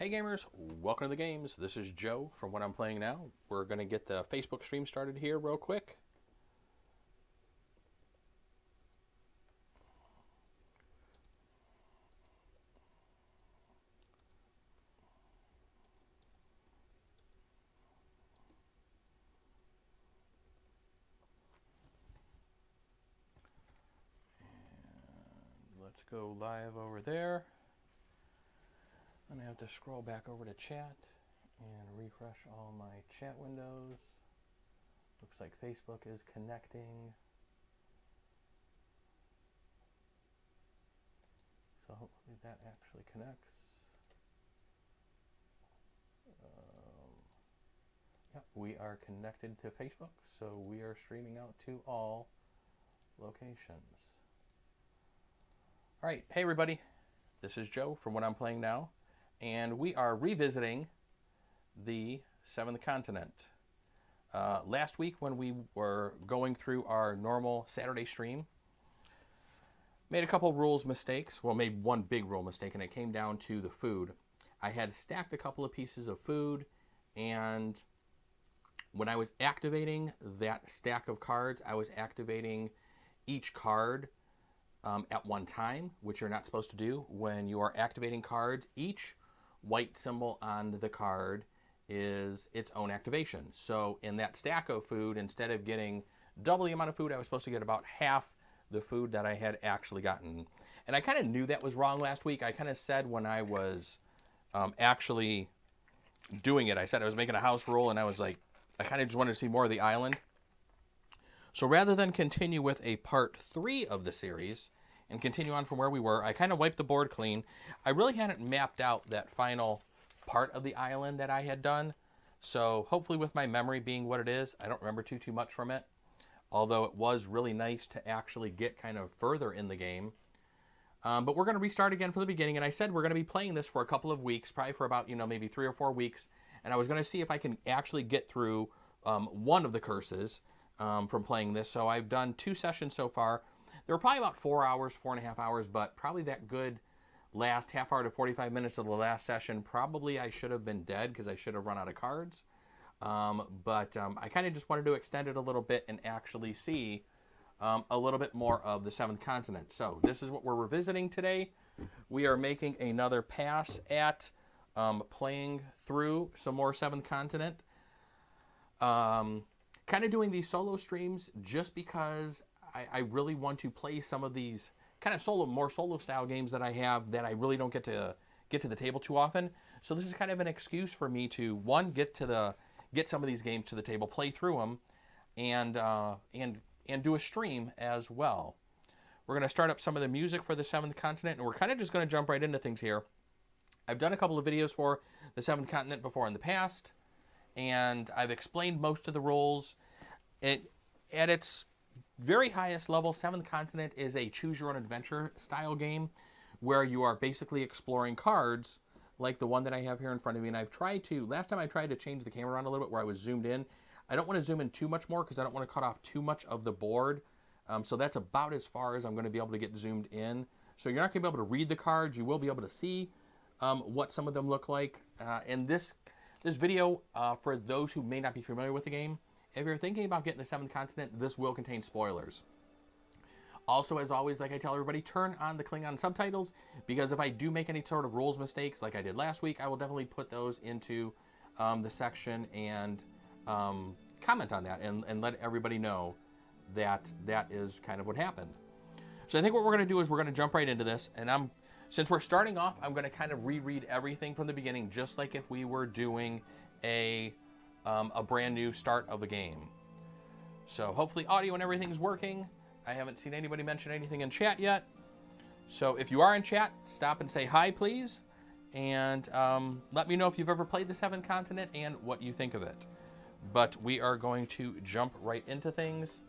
Hey gamers, welcome to the games. This is Joe from What I'm Playing Now. We're going to get the Facebook stream started here real quick. And let's go live over there. Then I have to scroll back over to chat and refresh all my chat windows. Looks like Facebook is connecting. So hopefully that actually connects. Yep, we are connected to Facebook, so we are streaming out to all locations. All right, hey everybody, this is Joe from What I'm Playing Now, and we are revisiting the Seventh Continent. Last week when we were going through our normal Saturday stream, made a couple rules mistakes. Well, made one big rule mistake, and it came down to the food. I had stacked a couple of pieces of food, and when I was activating that stack of cards, I was activating each card at one time, which you're not supposed to do. When you are activating cards, each white symbol on the card is its own activation. So in that stack of food, instead of getting double the amount of food, I was supposed to get about half the food that I had actually gotten. And I kind of knew that was wrong last week. I kind of said when I was actually doing it, I said I was making a house rule, and I was like, I kind of just wanted to see more of the island. So rather than continue with a part 3 of the series and continue on from where we were, I kind of wiped the board clean. I really hadn't mapped out that final part of the island that I had done. So hopefully with my memory being what it is, I don't remember too much from it. Although it was really nice to actually get kind of further in the game. But we're going to restart again from the beginning. And I said we're going to be playing this for a couple of weeks, probably for about, maybe 3 or 4 weeks. And I was going to see if I can actually get through one of the curses from playing this. So I've done 2 sessions so far. They were probably about 4 hours, 4.5 hours, but probably that good last half hour to 45 minutes of the last session, probably I should have been dead because I should have run out of cards. But I kind of just wanted to extend it a little bit and actually see a little bit more of the Seventh Continent. So this is what we're revisiting today. We are making another pass at playing through some more Seventh Continent. Kind of doing these solo streams just because I really want to play some of these kind of more solo style games that I have that I really don't get to the table too often. So this is kind of an excuse for me to, one, get some of these games to the table, play through them, and do a stream as well. We're going to start up some of the music for the Seventh Continent, and we're kind of just going to jump right into things here. I've done a couple of videos for the Seventh Continent before in the past, and I've explained most of the rules. At its very highest level, Seventh Continent is a choose-your-own-adventure style game where you are basically exploring cards like the one that I have here in front of me. And I've tried to, last time I tried to change the camera around a little bit where I was zoomed in. I don't want to zoom in too much more because I don't want to cut off too much of the board. So that's about as far as I'm going to be able to get zoomed in. So you're not going to be able to read the cards. You will be able to see what some of them look like. And this video, for those who may not be familiar with the game, if you're thinking about getting the Seventh Continent, this will contain spoilers. Also, as always, like I tell everybody, turn on the Klingon subtitles, because if I do make any sort of rules mistakes like I did last week, I will definitely put those into the section and comment on that and let everybody know that that is kind of what happened. So I think what we're going to do is we're going to jump right into this, and since we're starting off, I'm going to kind of reread everything from the beginning, just like if we were doing a brand new start of the game. So hopefully audio and everything's working. I haven't seen anybody mention anything in chat yet. So if you are in chat, stop and say hi, please. And let me know if you've ever played the Seventh Continent and what you think of it. But we are going to jump right into things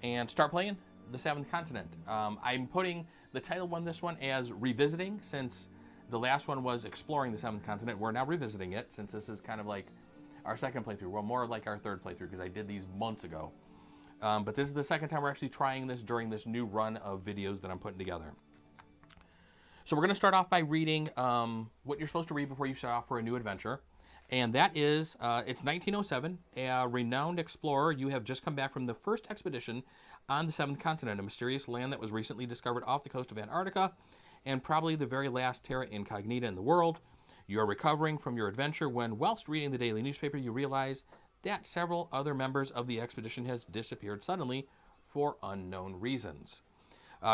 and start playing the Seventh Continent. I'm putting the title on this one as Revisiting, since the last one was Exploring the Seventh Continent. We're now revisiting it, since this is kind of like our second playthrough. Well, more like our third playthrough, because I did these months ago. But this is the second time we're actually trying this during this new run of videos that I'm putting together. So we're going to start off by reading what you're supposed to read before you start off for a new adventure. And that is, it's 1907, a renowned explorer. You have just come back from the first expedition on the seventh continent, a mysterious land that was recently discovered off the coast of Antarctica, and probably the very last terra incognita in the world. You are recovering from your adventure when, whilst reading the daily newspaper, you realize that several other members of the expedition has disappeared suddenly for unknown reasons.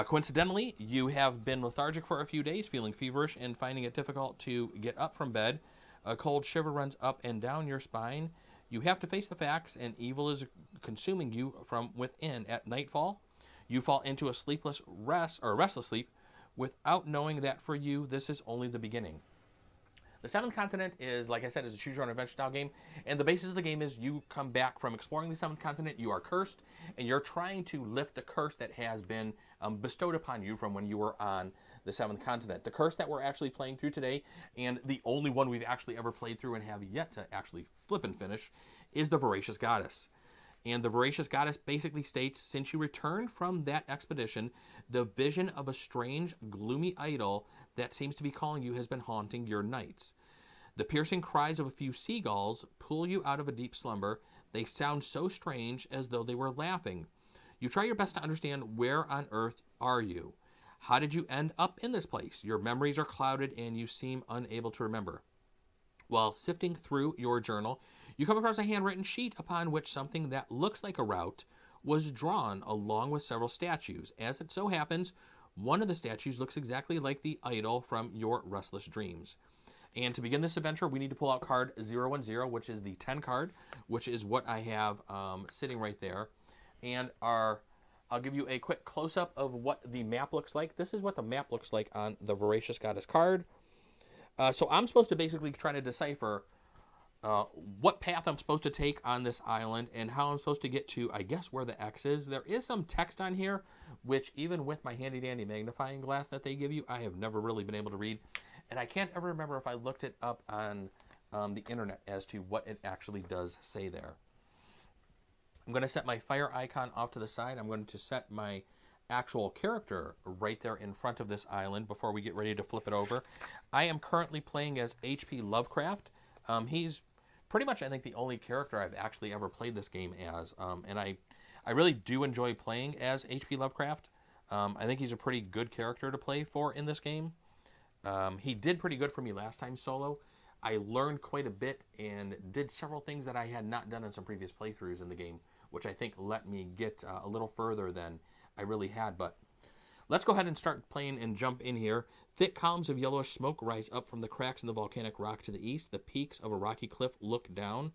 Coincidentally, you have been lethargic for a few days, feeling feverish and finding it difficult to get up from bed. A cold shiver runs up and down your spine. You have to face the facts, and evil is consuming you from within. At nightfall, you fall into a restless sleep, without knowing that for you, this is only the beginning. The Seventh Continent is, like I said, is a choose-your-own adventure style game, and the basis of the game is you come back from exploring the Seventh Continent, you are cursed, and you're trying to lift the curse that has been bestowed upon you from when you were on the Seventh Continent. The curse that we're actually playing through today, and the only one we've actually ever played through and have yet to actually flip and finish, is the Voracious Goddess. And the Voracious Goddess basically states, since you returned from that expedition, the vision of a strange, gloomy idol that seems to be calling you has been haunting your nights. The piercing cries of a few seagulls pull you out of a deep slumber. They sound so strange, as though they were laughing. You try your best to understand, where on earth are you? How did you end up in this place? Your memories are clouded and you seem unable to remember. While sifting through your journal, you come across a handwritten sheet upon which something that looks like a route was drawn, along with several statues. As it so happens, one of the statues looks exactly like the idol from your restless dreams. And to begin this adventure, we need to pull out card 010, which is the 10 card, which is what I have sitting right there. And I'll give you a quick close-up of what the map looks like. This is what the map looks like on the Voracious Goddess card. So I'm supposed to basically try to decipher what path I'm supposed to take on this island and how I'm supposed to get to, I guess, where the X is. There is some text on here, which even with my handy-dandy magnifying glass that they give you, I have never really been able to read. And I can't ever remember if I looked it up on the internet as to what it actually does say there. I'm going to set my fire icon off to the side. I'm going to set my actual character right there in front of this island before we get ready to flip it over. I am currently playing as H.P. Lovecraft. He's pretty much, I think, the only character I've actually ever played this game as. And I really do enjoy playing as H.P. Lovecraft. I think he's a pretty good character to play for in this game. He did pretty good for me last time solo. I learned quite a bit and did several things that I had not done in some previous playthroughs in the game, which I think let me get a little further than I really had. But let's go ahead and start playing and jump in here. Thick columns of yellowish smoke rise up from the cracks in the volcanic rock to the east. The peaks of a rocky cliff look down,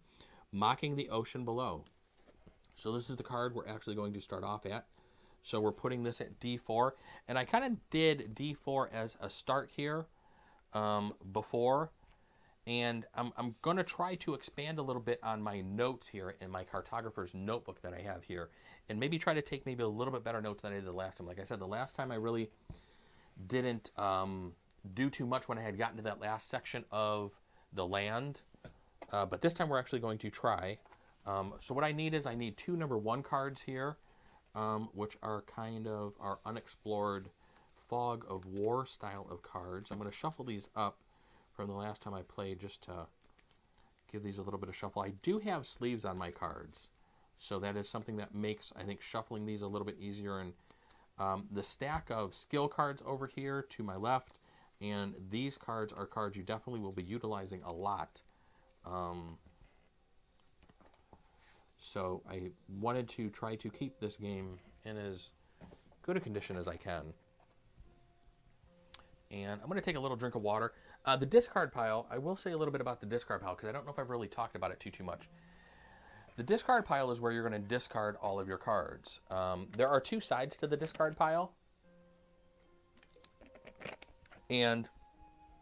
mocking the ocean below. So this is the card we're actually going to start off at. So we're putting this at D4. And I kind of did D4 as a start here before. And I'm going to try to expand a little bit on my notes here in my cartographer's notebook that I have here. And maybe try to take maybe a little bit better notes than I did the last time. Like I said, the last time I really didn't do too much when I had gotten to that last section of the land. But this time we're actually going to try. So what I need is I need two number 1 cards here, which are kind of our unexplored fog of war style of cards. I'm going to shuffle these up from the last time I played just to give these a little bit of shuffle. I do have sleeves on my cards, so that is something that makes, I think, shuffling these a little bit easier. And the stack of skill cards over here to my left, and these cards are cards you definitely will be utilizing a lot. So I wanted to try to keep this game in as good a condition as I can. And I'm going to take a little drink of water. The discard pile, I will say a little bit about the discard pile because I don't know if I've really talked about it too much. The discard pile is where you're going to discard all of your cards. There are 2 sides to the discard pile. And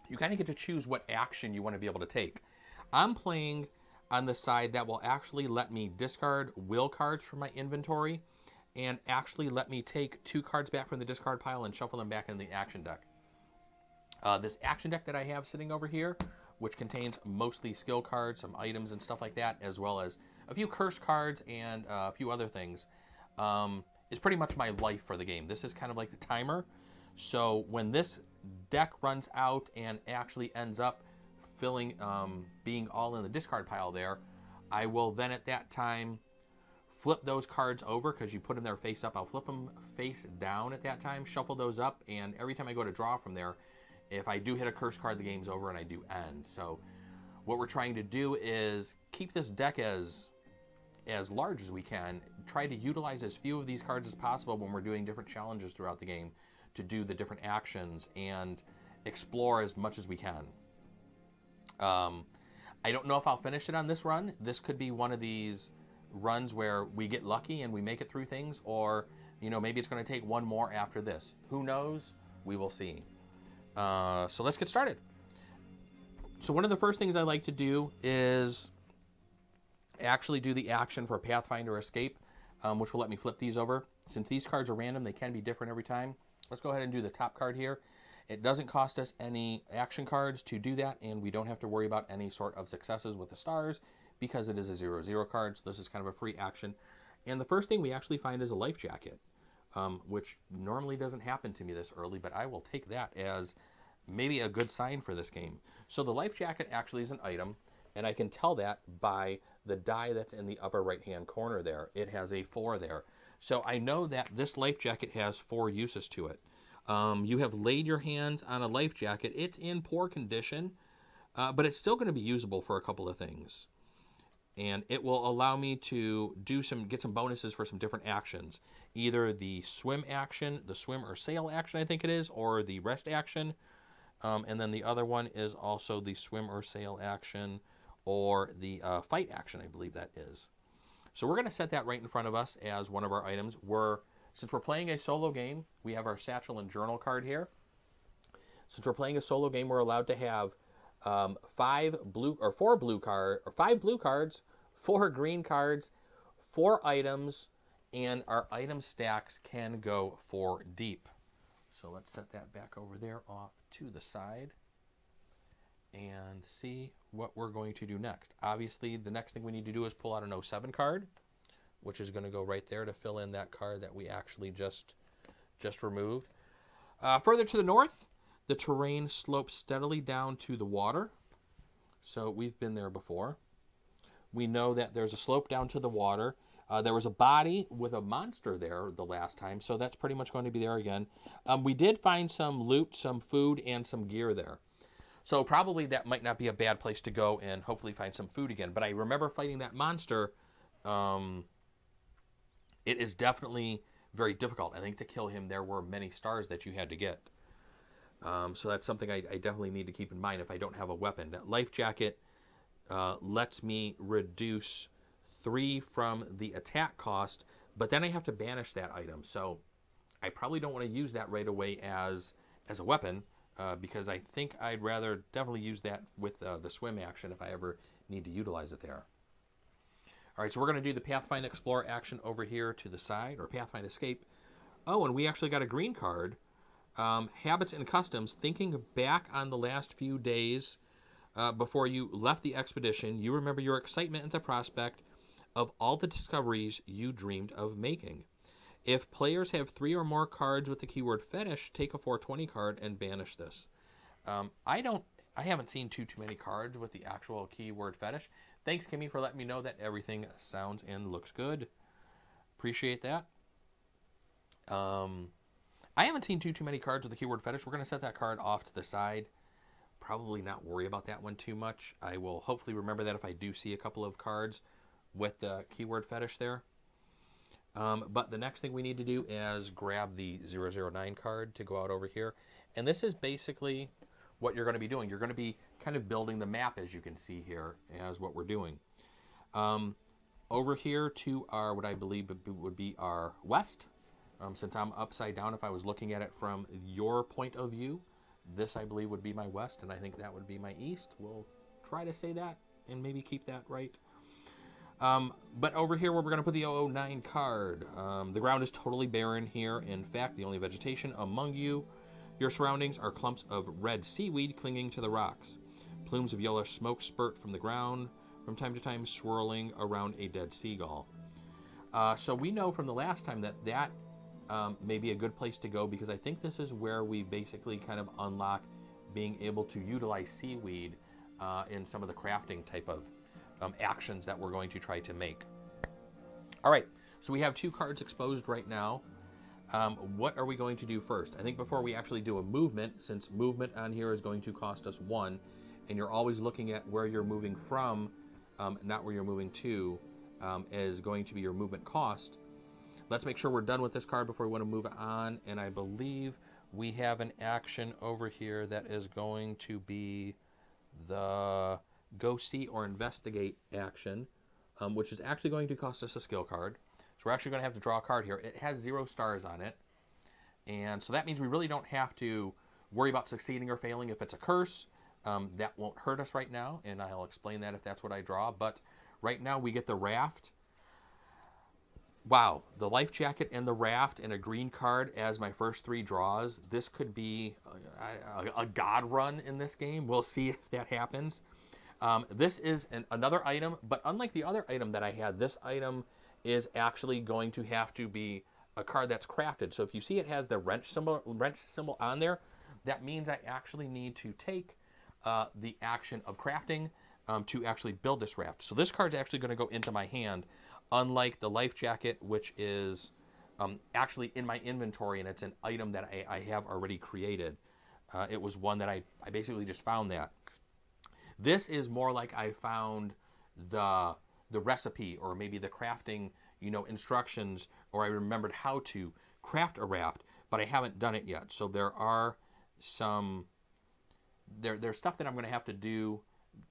you kind of get to choose what action you want to be able to take. I'm playing on the side that will actually let me discard will cards from my inventory and actually let me take 2 cards back from the discard pile and shuffle them back in the action deck. This action deck that I have sitting over here, which contains mostly skill cards, some items and stuff like that, as well as a few curse cards and a few other things, is pretty much my life for the game. This is kind of like the timer. So when this deck runs out and actually ends up filling, being all in the discard pile there, I will then at that time flip those cards over, because you put them there face up. I'll flip them face down at that time, shuffle those up, and every time I go to draw from there, if I do hit a curse card, the game's over and I do end. So what we're trying to do is keep this deck as large as we can, try to utilize as few of these cards as possible when we're doing different challenges throughout the game to do the different actions and explore as much as we can. I don't know if I'll finish it on this run. This could be one of these runs where we get lucky and we make it through things, or, you know, maybe it's going to take one more after this. Who knows? We will see. So let's get started. So one of the first things I like to do is actually do the action for Pathfinder Escape, which will let me flip these over. Since these cards are random, they can be different every time. Let's go ahead and do the top card here. It doesn't cost us any action cards to do that, and we don't have to worry about any sort of successes with the stars because it is a 0/0 card, so this is kind of a free action. And the first thing we actually find is a life jacket, which normally doesn't happen to me this early, but I will take that as maybe a good sign for this game. So the life jacket actually is an item, and I can tell that by the die that's in the upper right-hand corner there. It has a 4 there. So I know that this life jacket has 4 uses to it. You have laid your hands on a life jacket. It's in poor condition, but it's still going to be usable for a couple of things. And it will allow me to get some bonuses for some different actions. Either the swim action, the swim or sail action, I think it is, or the rest action. And then the other one is also the swim or sail action, or the fight action, I believe that is. So we're going to set that right in front of us as one of our items. Since we're playing a solo game, we have our satchel and journal card here. Since we're playing a solo game, we're allowed to have 5 blue cards, 4 green cards, 4 items, and our item stacks can go 4 deep. So let's set that back over there off to the side and see what we're going to do next. Obviously, the next thing we need to do is pull out an 07 card, which is going to go right there to fill in that card that we actually just removed. Further to the north, the terrain slopes steadily down to the water. So we've been there before. We know that there's a slope down to the water. There was a body with a monster there the last time, so that's pretty much going to be there again. We did find some loot, some food, and some gear there. So probably that might not be a bad place to go and hopefully find some food again. But I remember fighting that monster. It is definitely very difficult. I think to kill him, there were many stars that you had to get. So that's something I definitely need to keep in mind if I don't have a weapon. That life jacket lets me reduce 3 from the attack cost, but then I have to banish that item. So I probably don't want to use that right away as a weapon, because I think I'd rather definitely use that with the swim action if I ever need to utilize it there. All right, so we're going to do the Pathfind Explorer action over here to the side, or Pathfind Escape. Oh, and we actually got a green card. Habits and Customs. Thinking back on the last few days before you left the expedition, you remember your excitement at the prospect of all the discoveries you dreamed of making. If players have 3 or more cards with the keyword fetish, take a 420 card and banish this. I haven't seen too many cards with the actual keyword fetish. Thanks, Kimmy, for letting me know that everything sounds and looks good. Appreciate that. I haven't seen too many cards with the keyword fetish. We're going to set that card off to the side. Probably not worry about that one too much. I will hopefully remember that if I do see a couple of cards with the keyword fetish there. But the next thing we need to do is grab the 009 card to go out over here. And this is basically what you're going to be doing. You're going to be kind of building the map, as you can see here, as what we're doing. Over here to our, what I believe would be our west. Since I'm upside down, if I was looking at it from your point of view, this I believe would be my west, and I think that would be my east. We'll try to say that and maybe keep that right. But over here where we're going to put the 009 card, the ground is totally barren here. In fact, the only vegetation among your surroundings are clumps of red seaweed clinging to the rocks. Plumes of yellow smoke spurt from the ground, from time to time swirling around a dead seagull. So we know from the last time that may be a good place to go, because I think this is where we basically kind of unlock being able to utilize seaweed in some of the crafting type of actions that we're going to try to make. All right, so we have 2 cards exposed right now. What are we going to do first? I think before we actually do a movement, since movement on here is going to cost us 1, and you're always looking at where you're moving from, not where you're moving to, is going to be your movement cost. Let's make sure we're done with this card before we want to move on, and I believe we have an action over here that is going to be the Go See or Investigate action, which is actually going to cost us a skill card. So we're actually going to have to draw a card here. It has 0 stars on it, and so that means we really don't have to worry about succeeding or failing if it's a curse. That won't hurt us right now, and I'll explain that if that's what I draw. But right now we get the raft. Wow, the life jacket and the raft and a green card as my first 3 draws. This could be a god run in this game. We'll see if that happens. This is another item, but unlike the other item that I had, this item is actually going to have to be a card that's crafted. So if you see it has the wrench symbol on there, that means I actually need to take the action of crafting to actually build this raft. So this card's actually going to go into my hand, unlike the life jacket, which is actually in my inventory, and it's an item that I have already created. It was one that I basically just found that. This is more like I found the recipe, or maybe the crafting, instructions, or I remembered how to craft a raft, but I haven't done it yet. So there are some, there's stuff that I'm going to have to do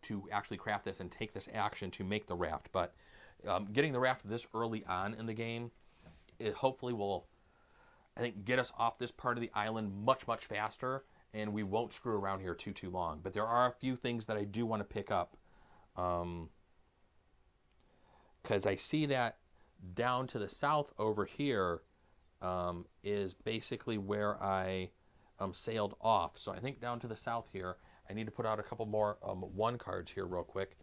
to actually craft this and take this action to make the raft. But getting the raft this early on in the game, it hopefully will, I think, get us off this part of the island much, much faster, and we won't screw around here too long. But there are a few things that I do want to pick up, because I see that down to the south over here is basically where I sailed off. So I think down to the south here, I need to put out a couple more 1 cards here real quick.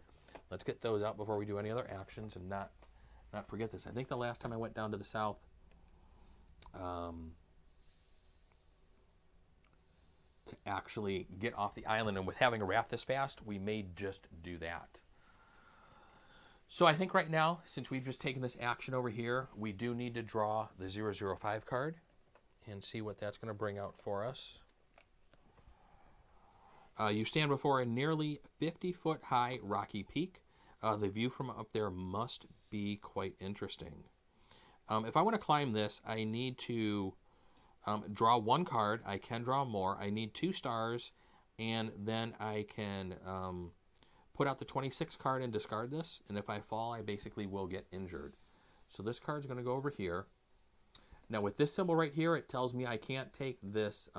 Let's get those out before we do any other actions and not forget this. I think the last time I went down to the south, to actually get off the island, and with having a raft this fast, we may just do that. So I think right now, since we've just taken this action over here, we do need to draw the 005 card and see what that's going to bring out for us. You stand before a nearly 50-foot high rocky peak. The view from up there must be quite interesting. If I want to climb this, I need to draw 1 card. I can draw more. I need 2 stars, and then I can put out the 26 card and discard this. And if I fall, I basically will get injured. So this card's going to go over here. Now with this symbol right here, it tells me I can't take this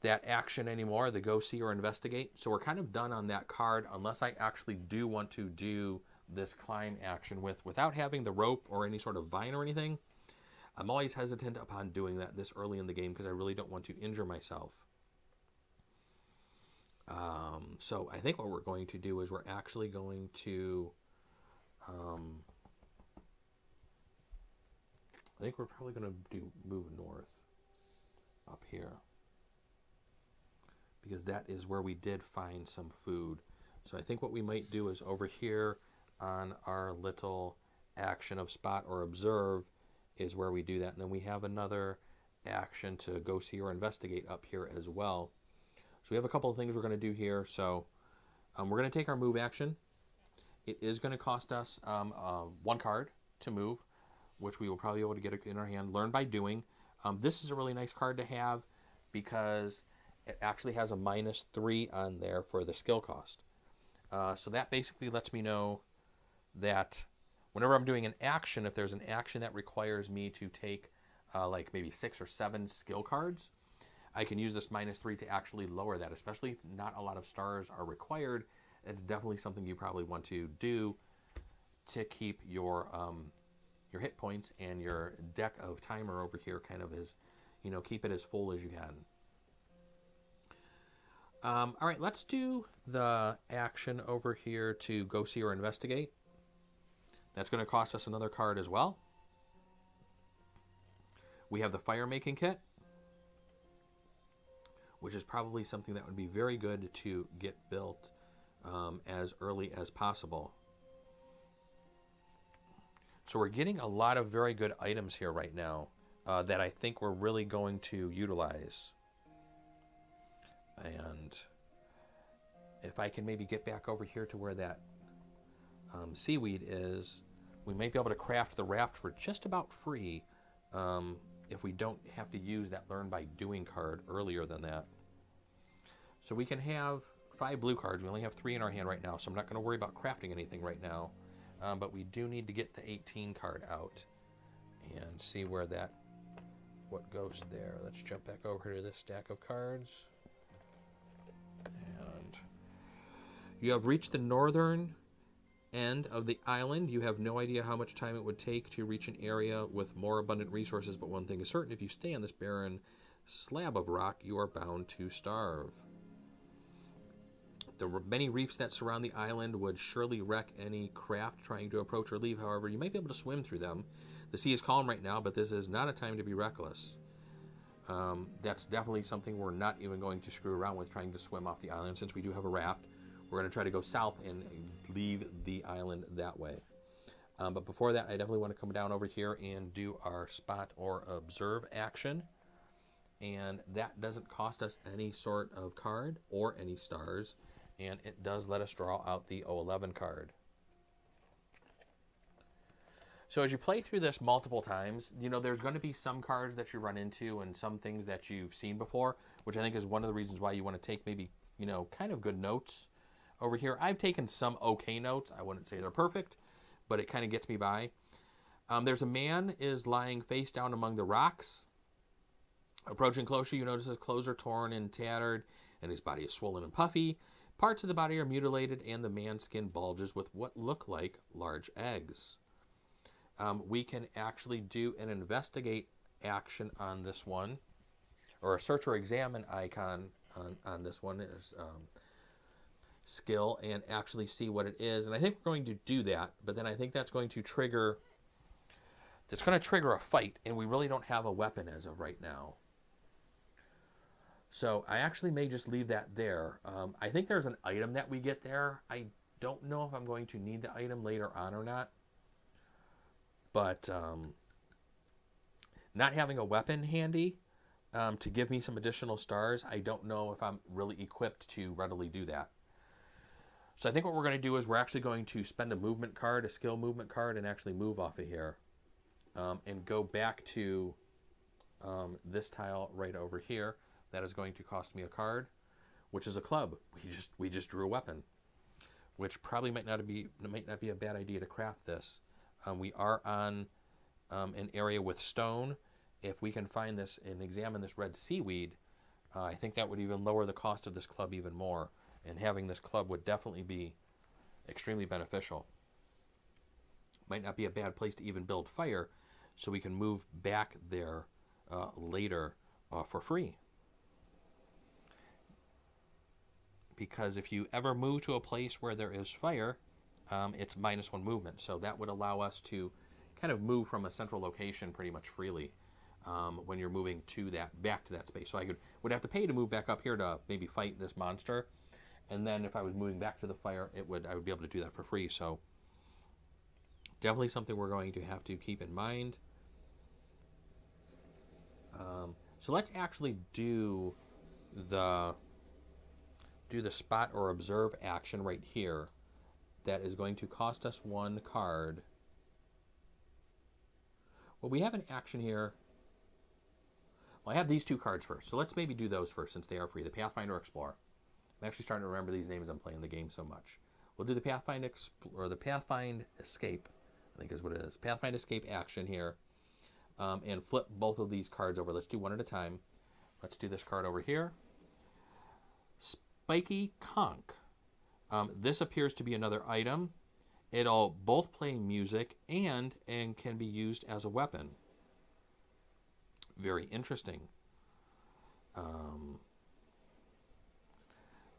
that action anymore, the Go See or Investigate. So we're kind of done on that card unless I actually do want to do this climb action without having the rope or any sort of vine or anything. I'm always hesitant upon doing that this early in the game because I really don't want to injure myself. So I think what we're going to do is we're actually going to, I think we're probably going to move north up here, because that is where we did find some food. So I think what we might do is over here on our little action of spot or observe is where we do that. And then we have another action to Go See or Investigate up here as well. So we have a couple of things we're going to do here. So we're going to take our move action. It is going to cost us 1 card to move, which we will probably be able to get in our hand. Learn by doing. This is a really nice card to have because it actually has a -3 on there for the skill cost. So that basically lets me know that whenever I'm doing an action, if there's an action that requires me to take like maybe 6 or 7 skill cards, I can use this -3 to actually lower that, especially if not a lot of stars are required. It's definitely something you probably want to do to keep your hit points and your deck of timer over here kind of as, keep it as full as you can. All right, let's do the action over here to Go See or Investigate. That's going to cost us another card as well. We have the fire making kit, which is probably something that would be very good to get built as early as possible. So we're getting a lot of very good items here right now that I think we're really going to utilize. And if I can maybe get back over here to where that seaweed is, we might be able to craft the raft for just about free if we don't have to use that Learn by Doing card earlier than that. So we can have 5 blue cards. We only have 3 in our hand right now, so I'm not going to worry about crafting anything right now. But we do need to get the 18 card out and see where what goes there. Let's jump back over to this stack of cards. And you have reached the northern end of the island. You have no idea how much time it would take to reach an area with more abundant resources, but one thing is certain: if you stay on this barren slab of rock, you are bound to starve. The many reefs that surround the island would surely wreck any craft trying to approach or leave. However, you might be able to swim through them. The sea is calm right now, but this is not a time to be reckless. That's definitely something we're not even going to screw around with, trying to swim off the island. Since we do have a raft, we're going to try to go south and leave the island that way. But before that, I definitely want to come down over here and do our spot or observe action. And that doesn't cost us any sort of card or any stars. And it does let us draw out the 011 card. So as you play through this multiple times, you know, there's going to be some cards that you run into and some things that you've seen before, which I think is one of the reasons why you want to take maybe, you know, kind of good notes over here. I've taken some okay notes. I wouldn't say they're perfect, but it kind of gets me by. There's a man is lying face down among the rocks. Approaching closer, you notice his clothes are torn and tattered, and his body is swollen and puffy. Parts of the body are mutilated, and the man's skin bulges with what look like large eggs. We can actually do an investigate action on this one, or a search or examine icon on this one is skill, and actually see what it is. And I think we're going to do that, but then I think that's going to trigger, a fight, and we really don't have a weapon as of right now. So I actually may just leave that there. I think there's an item that we get there. I don't know if I'm going to need the item later on or not. But not having a weapon handy to give me some additional stars, I don't know if I'm really equipped to readily do that. So I think what we're going to do is we're actually going to spend a movement card, a skill movement card, and actually move off of here. And go back to this tile right over here. That is going to cost me a card, which is a club. We just drew a weapon, which probably might not be a bad idea to craft this. We are on an area with stone. If we can find this and examine this red seaweed, I think that would even lower the cost of this club even more. And having this club would definitely be extremely beneficial. Might not be a bad place to even build fire, so we can move back there later for free. Because if you ever move to a place where there is fire, it's -1 movement. So that would allow us to kind of move from a central location pretty much freely when you're moving to back to that space. So would have to pay to move back up here to maybe fight this monster. And then if I was moving back to the fire, I would be able to do that for free. So definitely something we're going to have to keep in mind. So let's actually do the spot or observe action right here. That is going to cost us 1 card. Well, we have an action here. Well, I have these 2 cards first, so let's maybe do those first since they are free. The Pathfinder Explorer. I'm actually starting to remember these names. I'm playing the game so much. We'll do the Pathfind Escape, I think is what it is. Pathfind Escape action here, and flip both of these cards over. Let's do one at a time. Let's do this card over here. Spiky Conch. This appears to be another item. It'll both play music and can be used as a weapon. Very interesting.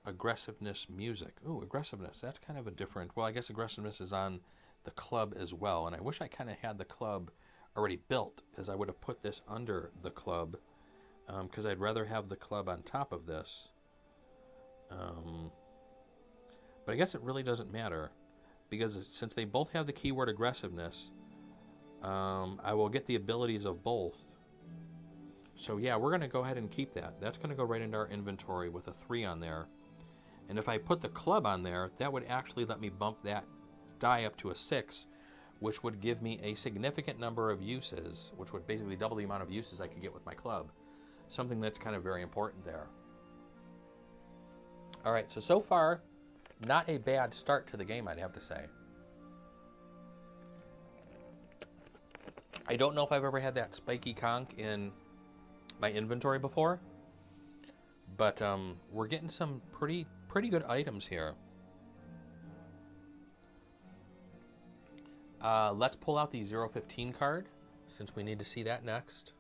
Aggressiveness music. Ooh, aggressiveness. That's kind of a different... Well, I guess aggressiveness is on the club as well. And I wish I kind of had the club already built, is I would have put this under the club, because I'd rather have the club on top of this. But I guess it really doesn't matter, because since they both have the keyword aggressiveness, I will get the abilities of both. So yeah, we're going to go ahead and keep that. That's going to go right into our inventory with a 3 on there. And if I put the club on there, that would actually let me bump that die up to a 6, which would give me a significant number of uses, which would basically double the amount of uses I could get with my club. Something that's kind of very important there. All right, so far, not a bad start to the game, I'd have to say. I don't know if I've ever had that spiky conch in my inventory before, but we're getting some pretty good items here. Let's pull out the 015 card, since we need to see that next.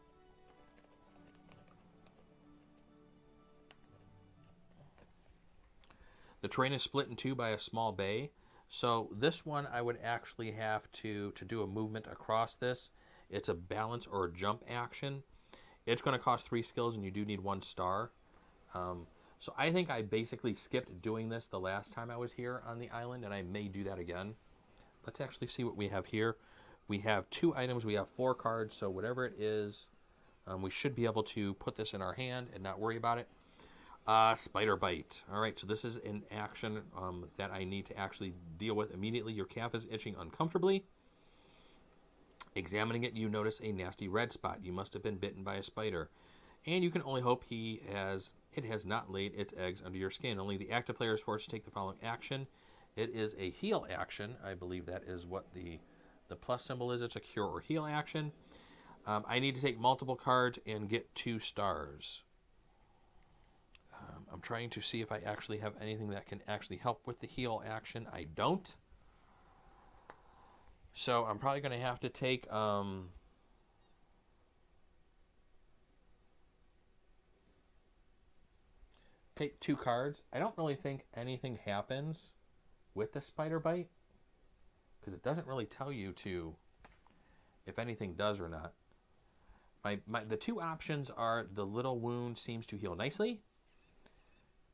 The terrain is split in two by a small bay. So this one I would actually have to do a movement across this. It's a balance or a jump action. It's going to cost 3 skills, and you do need 1 star. So I think I basically skipped doing this the last time I was here on the island, and I may do that again. Let's actually see what we have here. We have 2 items. We have 4 cards, so whatever it is, we should be able to put this in our hand and not worry about it. Spider bite. All right, so this is an action that I need to actually deal with immediately. Your calf is itching uncomfortably. Examining it, you notice a nasty red spot. You must have been bitten by a spider, and you can only hope it has not laid its eggs under your skin. Only the active player is forced to take the following action. It is a heal action. I believe that is what the plus symbol is. It's a cure or heal action. I need to take multiple cards and get 2 stars. I'm trying to see if I actually have anything that can actually help with the heal action. I don't. So I'm probably going to have to take take 2 cards. I don't really think anything happens with the spider bite, because it doesn't really tell you if anything does or not. The 2 options are the little wound seems to heal nicely,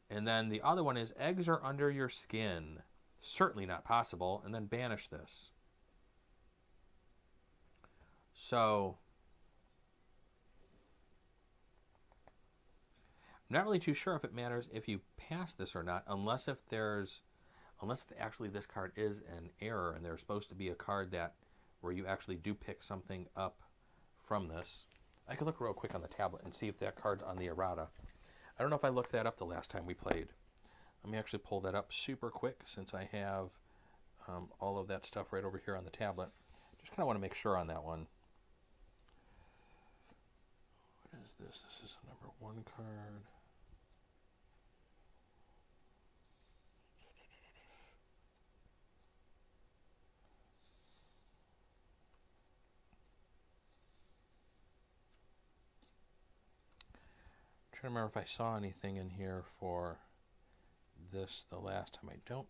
and then the other one is eggs are under your skin. Certainly not possible, and then banish this. So I'm not really too sure if it matters if you pass this or not, unless if actually this card is an error and there's supposed to be a card where you actually do pick something up from this. I could look real quick on the tablet and see if that card's on the errata. I don't know if I looked that up the last time we played. Let me actually pull that up super quick, since I have all of that stuff right over here on the tablet. Just kind of want to make sure on that one. What is this? This is a number 1 card. I'm trying to remember if I saw anything in here for this the last time. I don't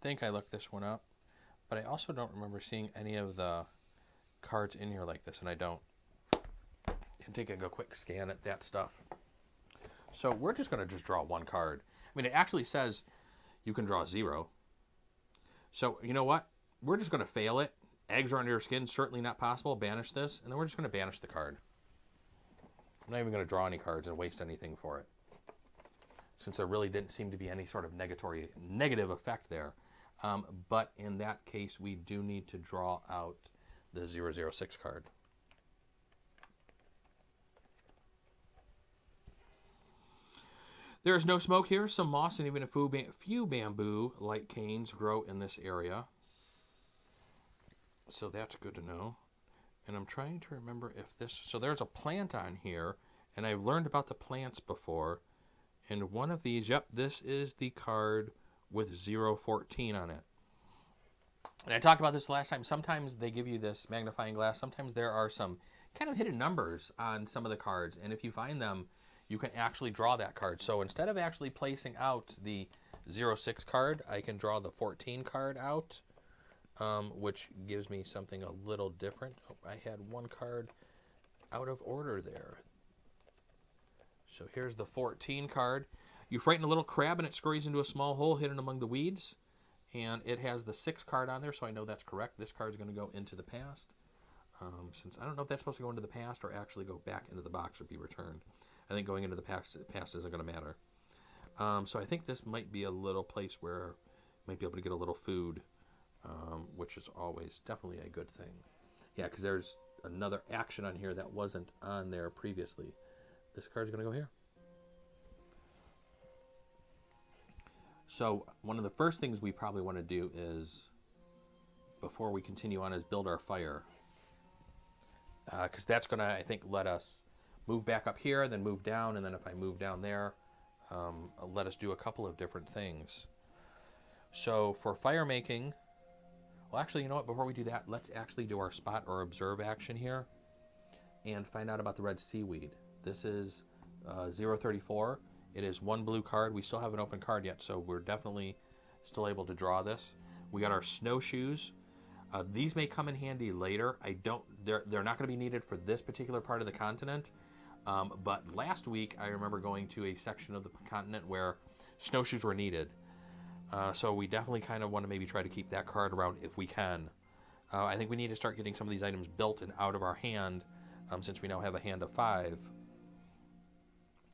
think I looked this one up, but I also don't remember seeing any of the cards in here like this, and I don't. And taking a quick scan at that stuff. So we're just going to just draw 1 card. I mean, it actually says you can draw 0. So you know what? We're just going to fail it. Eggs are under your skin. Certainly not possible. Banish this. And then we're just going to banish the card. I'm not even going to draw any cards and waste anything for it, since there really didn't seem to be any sort of negative effect there. But in that case, we do need to draw out the 006 card. There is no smoke here. Some moss and even a few bamboo-like canes grow in this area. So that's good to know. And I'm trying to remember if this... So there's a plant on here, and I've learned about the plants before. And one of these, yep, this is the card with 014 on it. And I talked about this last time. Sometimes they give you this magnifying glass. Sometimes there are some kind of hidden numbers on some of the cards. And if you find them, you can actually draw that card. So instead of actually placing out the 06 card, I can draw the 14 card out. which gives me something a little different. Oh, I had one card out of order there. So here's the 14 card. You frighten a little crab and it scurries into a small hole hidden among the weeds. And it has the 6 card on there, so I know that's correct. This card's going to go into the past. Since I don't know if that's supposed to go into the past or actually go back into the box or be returned. I think going into the past isn't going to matter. So I think this might be a little place where you might be able to get a little food, which is always definitely a good thing. Yeah, because there's another action on here that wasn't on there previously. This card's going to go here. So one of the first things we probably want to do is, before we continue on, is build our fire. Because that's going to, I think, let us move back up here, then move down, and then if I move down there, let us do a couple of different things. So for fire making, well, actually, you know what? Before we do that, let's actually do our spot or observe action here and find out about the red seaweed. This is 034. It is 1 blue card. We still haven't opened card yet, so we're definitely still able to draw this. We got our snowshoes. These may come in handy later. They're not going to be needed for this particular part of the continent. But last week, I remember going to a section of the continent where snowshoes were needed. So we definitely kind of want to maybe try to keep that card around if we can. I think we need to start getting some of these items built and out of our hand, since we now have a hand of 5.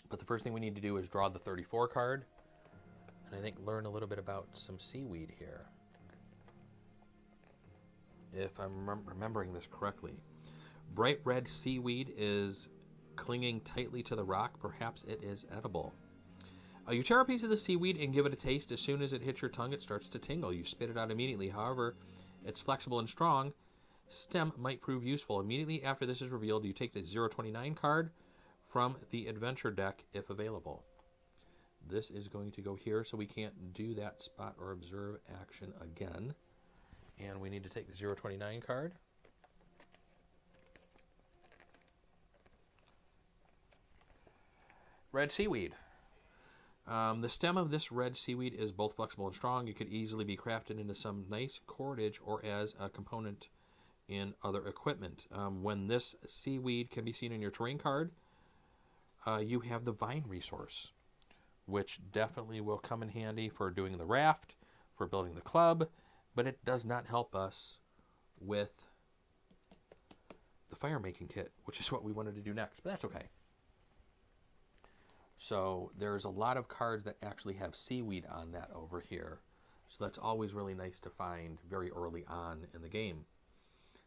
But the first thing we need to do is draw the 34 card, and I think learn a little bit about some seaweed here. If I'm remembering this correctly. Bright red seaweed is clinging tightly to the rock. Perhaps it is edible. You tear a piece of the seaweed and give it a taste. As soon as it hits your tongue, it starts to tingle. You spit it out immediately. However, it's flexible and strong. Stem might prove useful. Immediately after this is revealed, you take the 029 card from the adventure deck if available. This is going to go here, so we can't do that spot or observe action again. And we need to take the 029 card. Red seaweed. The stem of this red seaweed is both flexible and strong. It could easily be crafted into some nice cordage or as a component in other equipment. When this seaweed can be seen in your terrain card, you have the vine resource, which definitely will come in handy for doing the raft, for building the club, but it does not help us with the fire making kit, which is what we wanted to do next, but that's okay. So there's a lot of cards that actually have seaweed on that over here. So that's always really nice to find very early on in the game,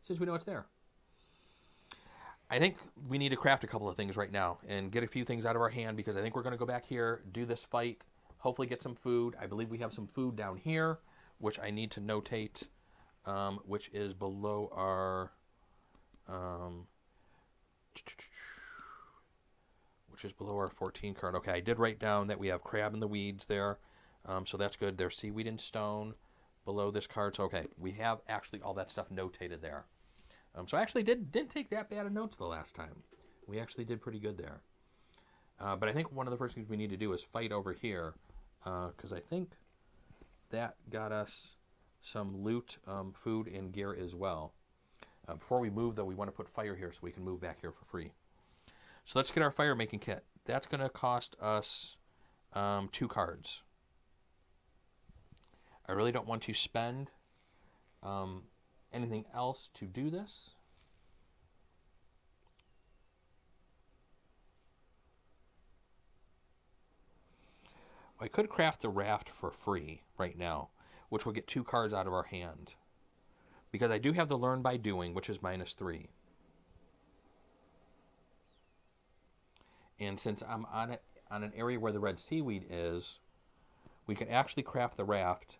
since we know it's there. I think we need to craft a couple of things right now and get a few things out of our hand, because I think we're going to go back here, do this fight, hopefully get some food. I believe we have some food down here, which I need to notate, which is below our... which is below our 14 card. Okay, I did write down that we have crab in the weeds there, so that's good. There's seaweed and stone below this card. So, okay, we have actually all that stuff notated there. So I actually didn't take that bad of notes the last time. We actually did pretty good there. But I think one of the first things we need to do is fight over here, because I think that got us some loot, food, and gear as well. Before we move, though, we want to put fire here so we can move back here for free. So let's get our fire making kit. That's going to cost us 2 cards. I really don't want to spend anything else to do this. I could craft the raft for free right now, which will get 2 cards out of our hand. Because I do have the learn by doing, which is -3. And since I'm on an area where the red seaweed is, we can actually craft the raft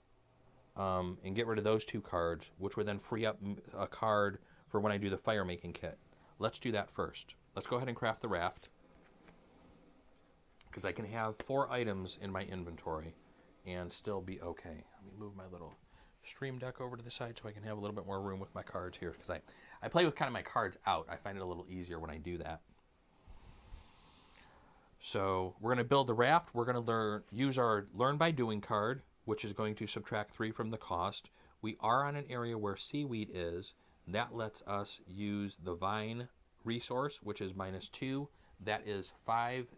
and get rid of those 2 cards, which would then free up a card for when I do the fire making kit. Let's do that first. Let's go ahead and craft the raft, because I can have 4 items in my inventory and still be okay. Let me move my little stream deck over to the side so I can have a little bit more room with my cards here, because I play with kind of my cards out. I find it a little easier when I do that. So we're going to build the raft. We're going to use our Learn by Doing card, which is going to subtract 3 from the cost. We are on an area where seaweed is. That lets us use the vine resource, which is -2. That is 5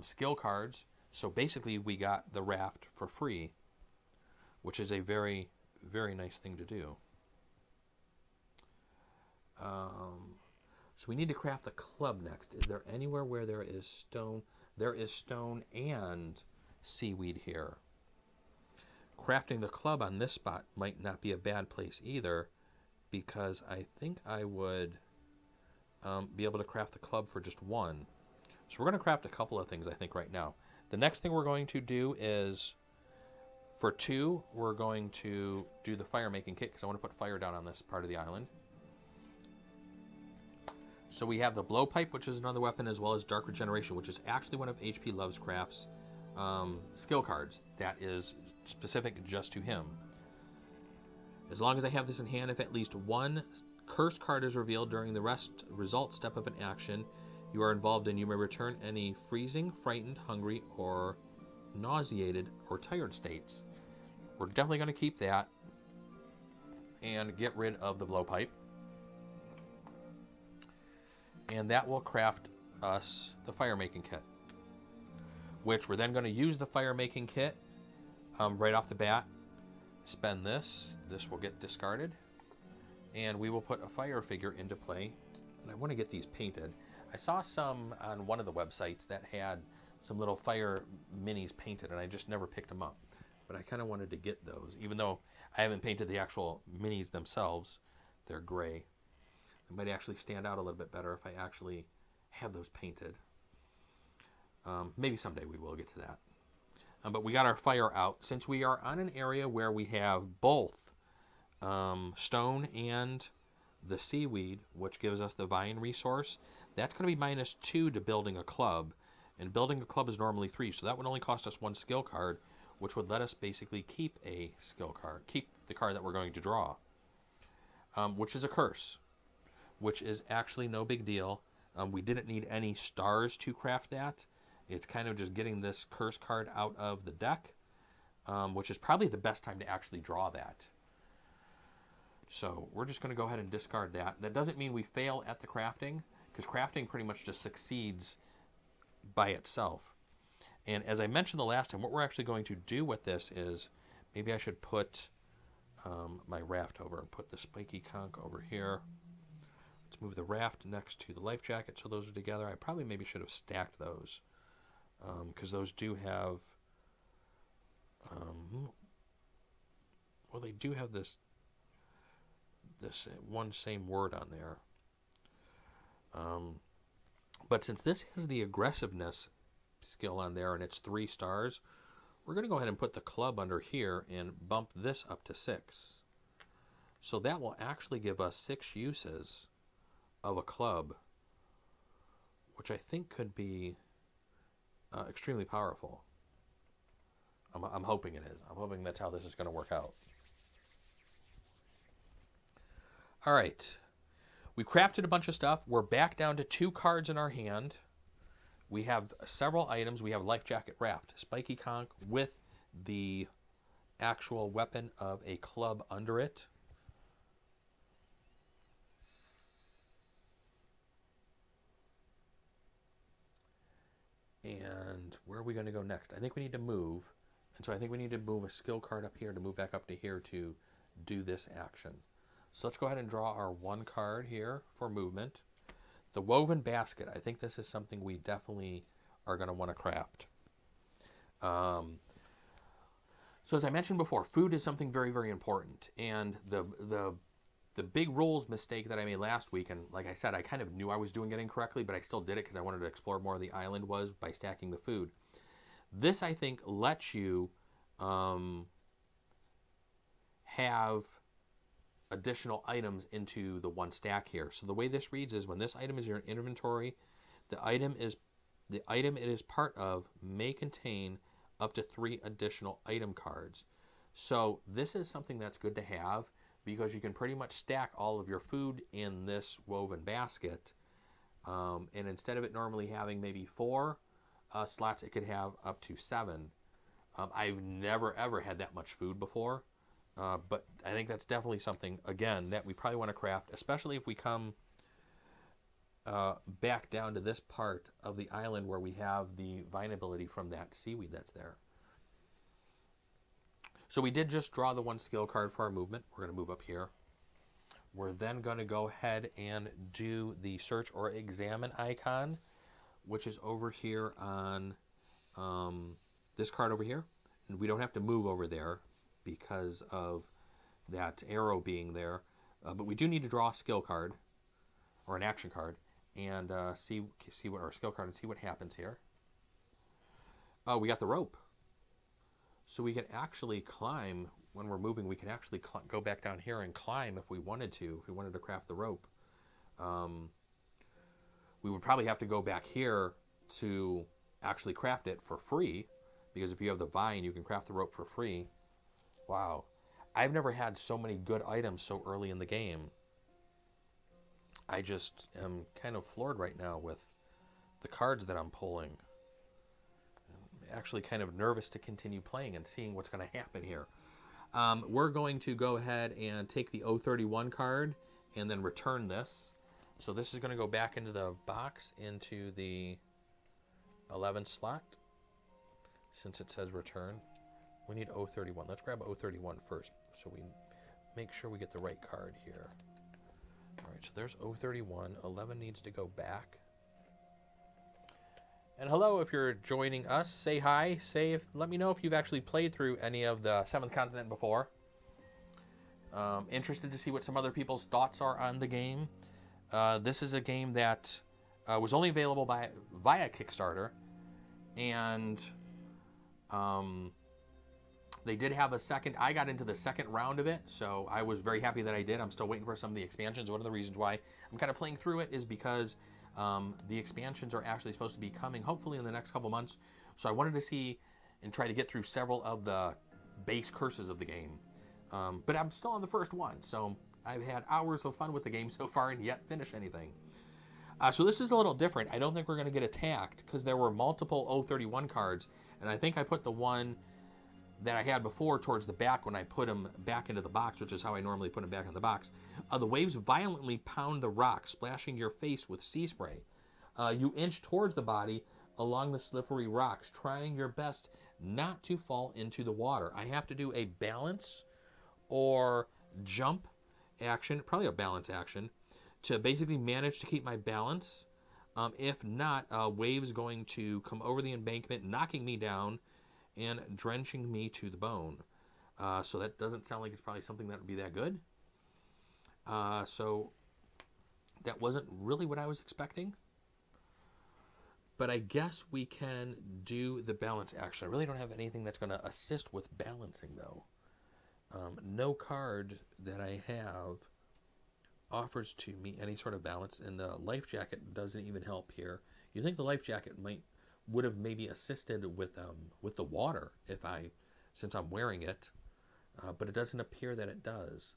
skill cards. So basically we got the raft for free, which is a very, very nice thing to do. So we need to craft the club next. Is there anywhere where there is stone? There is stone and seaweed here. Crafting the club on this spot might not be a bad place either, because I think I would be able to craft the club for just 1. So we're going to craft a couple of things, I think, right now. The next thing we're going to do is, for 2, we're going to do the fire making kit, because I want to put fire down on this part of the island. So we have the blowpipe, which is another weapon, as well as dark regeneration, which is actually one of HP Lovescraft's skill cards. That is specific just to him. As long as I have this in hand, if at least 1 curse card is revealed during the result step of an action you are involved in, you may return any freezing, frightened, hungry, or nauseated or tired states. We're definitely going to keep that and get rid of the blowpipe. And that will craft us the fire making kit, which we're then going to use the fire making kit right off the bat. Spend this. This will get discarded. And we will put a fire figure into play. And I want to get these painted. I saw some on one of the websites that had some little fire minis painted, and I just never picked them up. But I kind of wanted to get those, even though I haven't painted the actual minis themselves. They're gray. They might actually stand out a little bit better if I actually have those painted. Maybe someday we will get to that. But we got our fire out. Since we are on an area where we have both stone and the seaweed, which gives us the vine resource, that's going to be -2 to building a club. And building a club is normally 3, so that would only cost us 1 skill card, which would let us basically keep a skill card, keep the card that we're going to draw, which is a curse, which is actually no big deal. We didn't need any stars to craft that. It's kind of just getting this curse card out of the deck, which is probably the best time to actually draw that. So we're just going to go ahead and discard that. That doesn't mean we fail at the crafting, because crafting pretty much just succeeds by itself. And as I mentioned the last time, what we're actually going to do with this is, maybe I should put my raft over and put the spiky conch over here. Let's move the raft next to the life jacket so those are together. I probably maybe should have stacked those, because those do have, well, they do have this one same word on there. But since this has the aggressiveness skill on there and it's 3 stars, we're going to go ahead and put the club under here and bump this up to 6. So that will actually give us 6 uses of a club, which I think could be extremely powerful. I'm hoping it is. I'm hoping that's how this is going to work out. All right. We crafted a bunch of stuff. We're back down to 2 cards in our hand. We have several items. We have life jacket raft, spiky conch with the actual weapon of a club under it. And where are we going to go next? I think we need to move. And so I think we need to move a skill card up here to move back up to here to do this action. So let's go ahead and draw our 1 card here for movement. The woven basket. I think this is something we definitely are going to want to craft. So as I mentioned before, food is something very, very important. And the big rules mistake that I made last week, and like I said, I kind of knew I was doing it incorrectly, but I still did it because I wanted to explore more of the island, was by stacking the food. This, I think, lets you have additional items into the 1 stack here. So the way this reads is, when this item is in your inventory, the item it is part of may contain up to 3 additional item cards. So this is something that's good to have, because you can pretty much stack all of your food in this woven basket. And instead of it normally having maybe 4 slots, it could have up to 7. I've never ever had that much food before. But I think that's definitely something, again, that we probably want to craft, especially if we come back down to this part of the island where we have the vine ability from that seaweed that's there. So we did just draw the 1 skill card for our movement. We're going to move up here. We're then going to go ahead and do the search or examine icon, which is over here on this card over here. And we don't have to move over there because of that arrow being there. But we do need to draw a skill card or an action card and see what our skill card and see what happens here. Oh, we got the rope. So we can actually climb when we're moving. We can actually go back down here and climb if we wanted to. If we wanted to craft the rope, we would probably have to go back here to actually craft it for free. Because if you have the vine, you can craft the rope for free. Wow, I've never had so many good items so early in the game. I just am kind of floored right now with the cards that I'm pulling. Actually kind of nervous to continue playing and seeing what's going to happen here. We're going to go ahead and take the 031 card and then return this. So this is going to go back into the box into the 11 slot. Since it says return, we need 031. Let's grab 031 first so we make sure we get the right card here. All right, so there's 031. 11 needs to go back. And hello, if you're joining us, say hi. Let me know if you've actually played through any of the 7th Continent before. Interested to see what some other people's thoughts are on the game. This is a game that was only available via Kickstarter, and they did have a second. I got into the second round of it, so I was very happy that I did. I'm still waiting for some of the expansions. One of the reasons why I'm kind of playing through it is because the expansions are actually supposed to be coming hopefully in the next couple months. So I wanted to see and try to get through several of the base curses of the game. But I'm still on the first one, so I've had hours of fun with the game so far and yet finished anything. So this is a little different. I don't think we're going to get attacked because there were multiple 031 cards, and I think I put the one that I had before towards the back when I put them back into the box, which is how I normally put them back in the box. The waves violently pound the rock, splashing your face with sea spray. You inch towards the body along the slippery rocks, trying your best not to fall into the water. I have to do a balance or jump action, probably a balance action, to basically manage to keep my balance. If not, waves going to come over the embankment, knocking me down and drenching me to the bone. So that doesn't sound like it's probably something that would be that good. So that wasn't really what I was expecting. But I guess we can do the balance action. I really don't have anything that's going to assist with balancing, though. No card that I have offers to me any sort of balance, and the life jacket doesn't even help here. You think the life jacket would have maybe assisted with the water since I'm wearing it, but it doesn't appear that it does.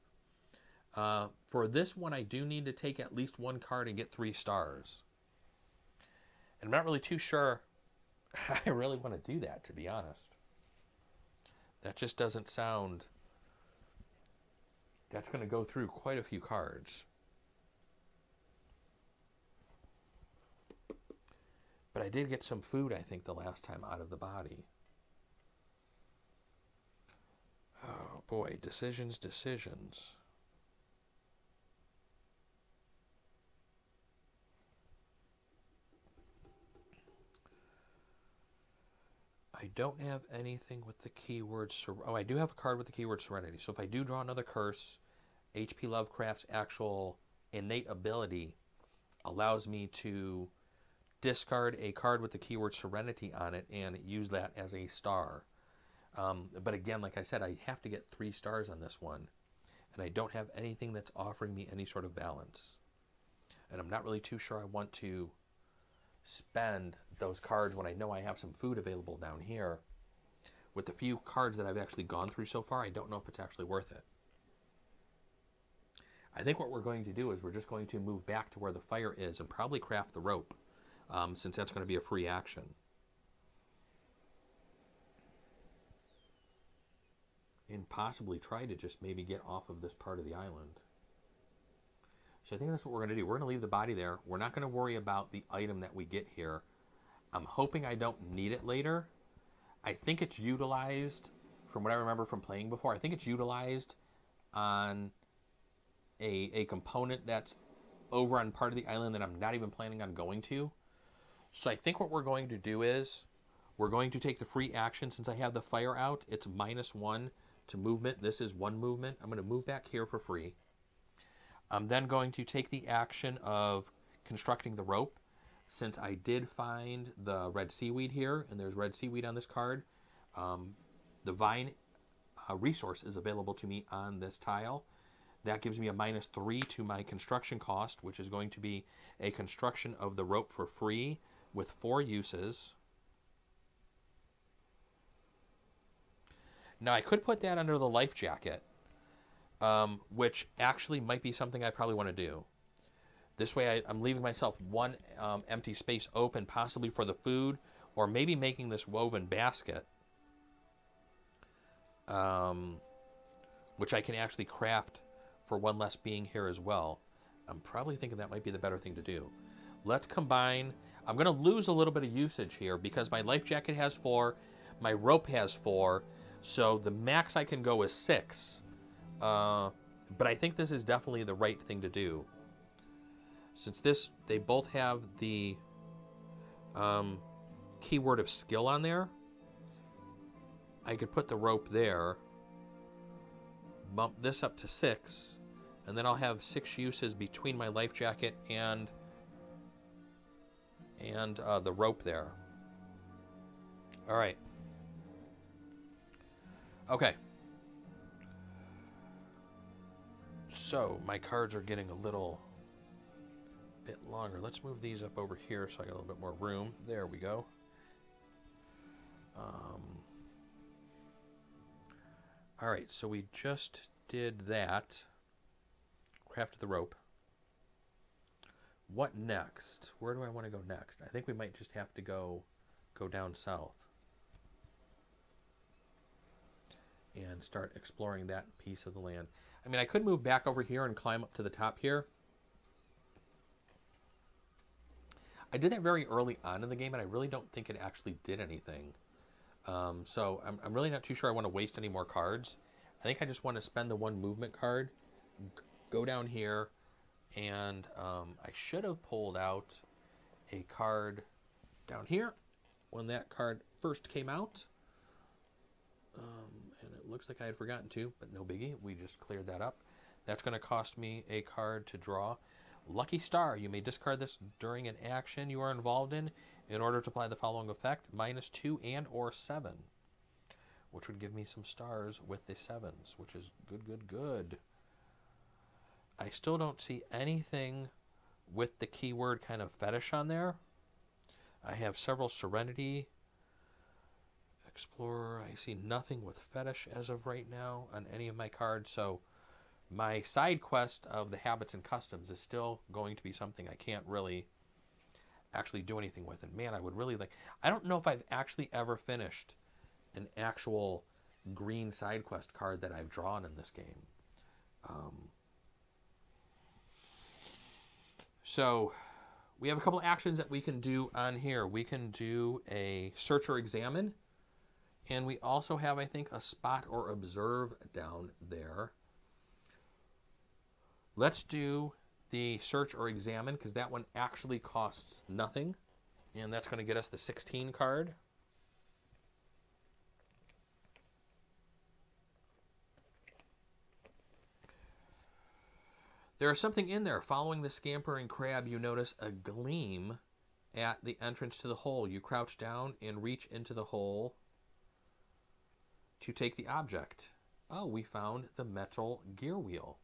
For this one, I do need to take at least one card and get 3 stars. And I'm not really too sure I really want to do that, to be honest. That just doesn't sound... That's going to go through quite a few cards. But I did get some food, I think, the last time out of the body. Oh, boy. Decisions. I don't have anything with the keyword... I do have a card with the keyword Serenity. So if I do draw another curse, H.P. Lovecraft's actual innate ability allows me to discard a card with the keyword Serenity on it and use that as a star. But again, like I said, I have to get 3 stars on this one. And I don't have anything that's offering me any sort of balance. And I'm not really too sure I want to spend those cards when I know I have some food available down here. With the few cards that I've actually gone through so far, I don't know if it's actually worth it. I think what we're going to do is we're just going to move back to where the fire is and probably craft the rope, since that's going to be a free action. and possibly try to just maybe get off of this part of the island. So I think that's what we're going to do. We're going to leave the body there. We're not going to worry about the item that we get here. I'm hoping I don't need it later. I think it's utilized, from what I remember from playing before, I think it's utilized on a component that's over on part of the island that I'm not even planning on going to. So I think what we're going to do is we're going to take the free action. Since I have the fire out, it's -1 to movement. This is 1 movement. I'm going to move back here for free. I'm then going to take the action of constructing the rope. Since I did find the red seaweed here, and there's red seaweed on this card, the vine resource is available to me on this tile. That gives me a -3 to my construction cost, which is going to be a construction of the rope for free with 4 uses. Now, I could put that under the life jacket, which actually might be something I probably want to do. This way, I'm leaving myself 1 empty space open, possibly for the food, or maybe making this woven basket, which I can actually craft for 1 less being here as well. I'm probably thinking that might be the better thing to do. Let's combine. I'm going to lose a little bit of usage here because my life jacket has 4, my rope has 4, so the max I can go is 6. But I think this is definitely the right thing to do. Since they both have the keyword of skill on there, I could put the rope there, bump this up to 6, and then I'll have 6 uses between my life jacket and the rope there. All right. Okay. So my cards are getting a little bit longer. Let's move these up over here so I got a little bit more room. There we go. All right, so we just did that. Crafted the rope. What next? Where do I want to go next? I think we might just have to go down south and start exploring that piece of the land. I mean, I could move back over here and climb up to the top here. I did that very early on in the game, and I really don't think it actually did anything. So I'm really not too sure I want to waste any more cards. I think I just want to spend the 1 movement card, go down here, and I should have pulled out a card down here when that card first came out. And it looks like I had forgotten to, but no biggie. We just cleared that up. That's going to cost me a card to draw. Lucky Star. You may discard this during an action you are involved in order to apply the following effect: -2 and or 7, which would give me some stars with the 7s, which is good. I still don't see anything with the keyword kind of fetish on there. I have several Serenity, Explorer. I see nothing with fetish as of right now on any of my cards, so my side quest of the habits and customs is still going to be something I can't really actually do anything with. And man, I would really like... I don't know if I've actually ever finished an actual green side quest card that I've drawn in this game. So we have a couple actions that we can do on here. We can do a search or examine. And we also have, I think, a spot or observe down there. Let's do the search or examine, because that one actually costs nothing. And that's going to get us the 16 card. There is something in there. Following the scampering crab, you notice a gleam at the entrance to the hole. You crouch down and reach into the hole to take the object. Oh, we found the metal gear wheel.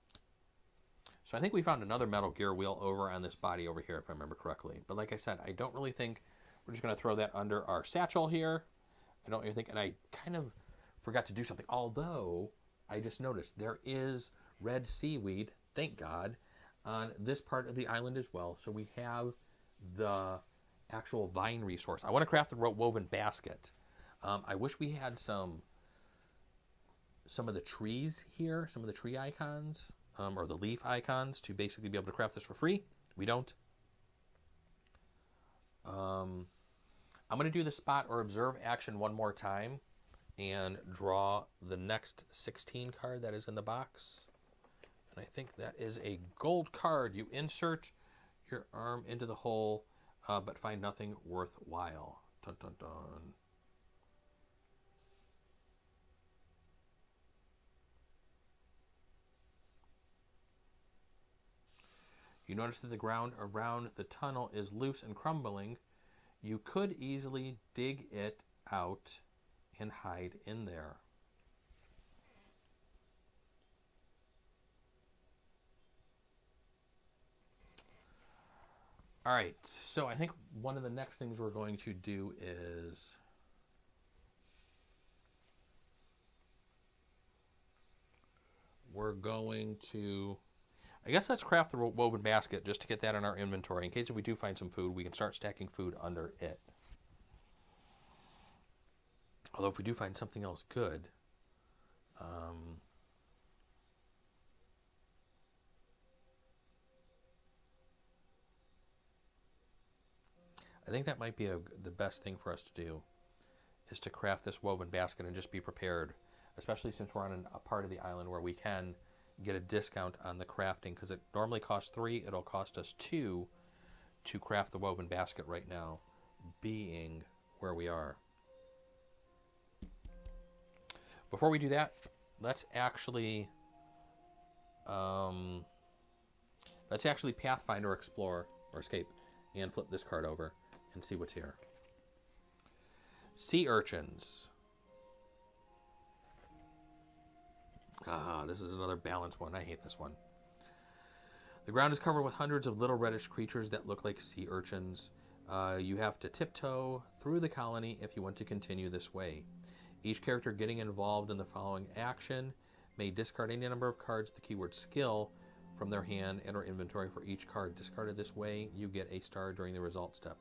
So I think we found another metal gear wheel over on this body over here, if I remember correctly. But like I said, I don't really think we're just going to throw that under our satchel here. I don't really think, and I kind of forgot to do something. Although, I just noticed there is red seaweed, thank God, on this part of the island as well. So we have the actual vine resource. I want to craft the woven basket. I wish we had some some of the trees here, some of the tree icons, or the leaf icons, to basically be able to craft this for free. We don't. I'm going to do the spot or observe action one more time and draw the next 16 card that is in the box. And I think that is a gold card. You insert your arm into the hole, but find nothing worthwhile. Dun, dun, dun. You notice that the ground around the tunnel is loose and crumbling. You could easily dig it out and hide in there. All right, so I think one of the next things we're going to do is we're going to, I guess let's craft the woven basket just to get that in our inventory. In case if we do find some food, we can start stacking food under it. Although if we do find something else good, I think that might be the best thing for us to do, is to craft this woven basket and just be prepared, especially since we're on a part of the island where we can get a discount on the crafting, because it normally costs 3, it'll cost us 2 to craft the woven basket right now, being where we are. Before we do that, let's actually Pathfinder, explore, or escape, and flip this card over and see what's here. Sea urchins. Ah, this is another balanced one. I hate this one. The ground is covered with hundreds of little reddish creatures that look like sea urchins. You have to tiptoe through the colony if you want to continue this way. Each character getting involved in the following action may discard any number of cards with the keyword skill from their hand and or inventory. For each card discarded this way, you get a star during the result step.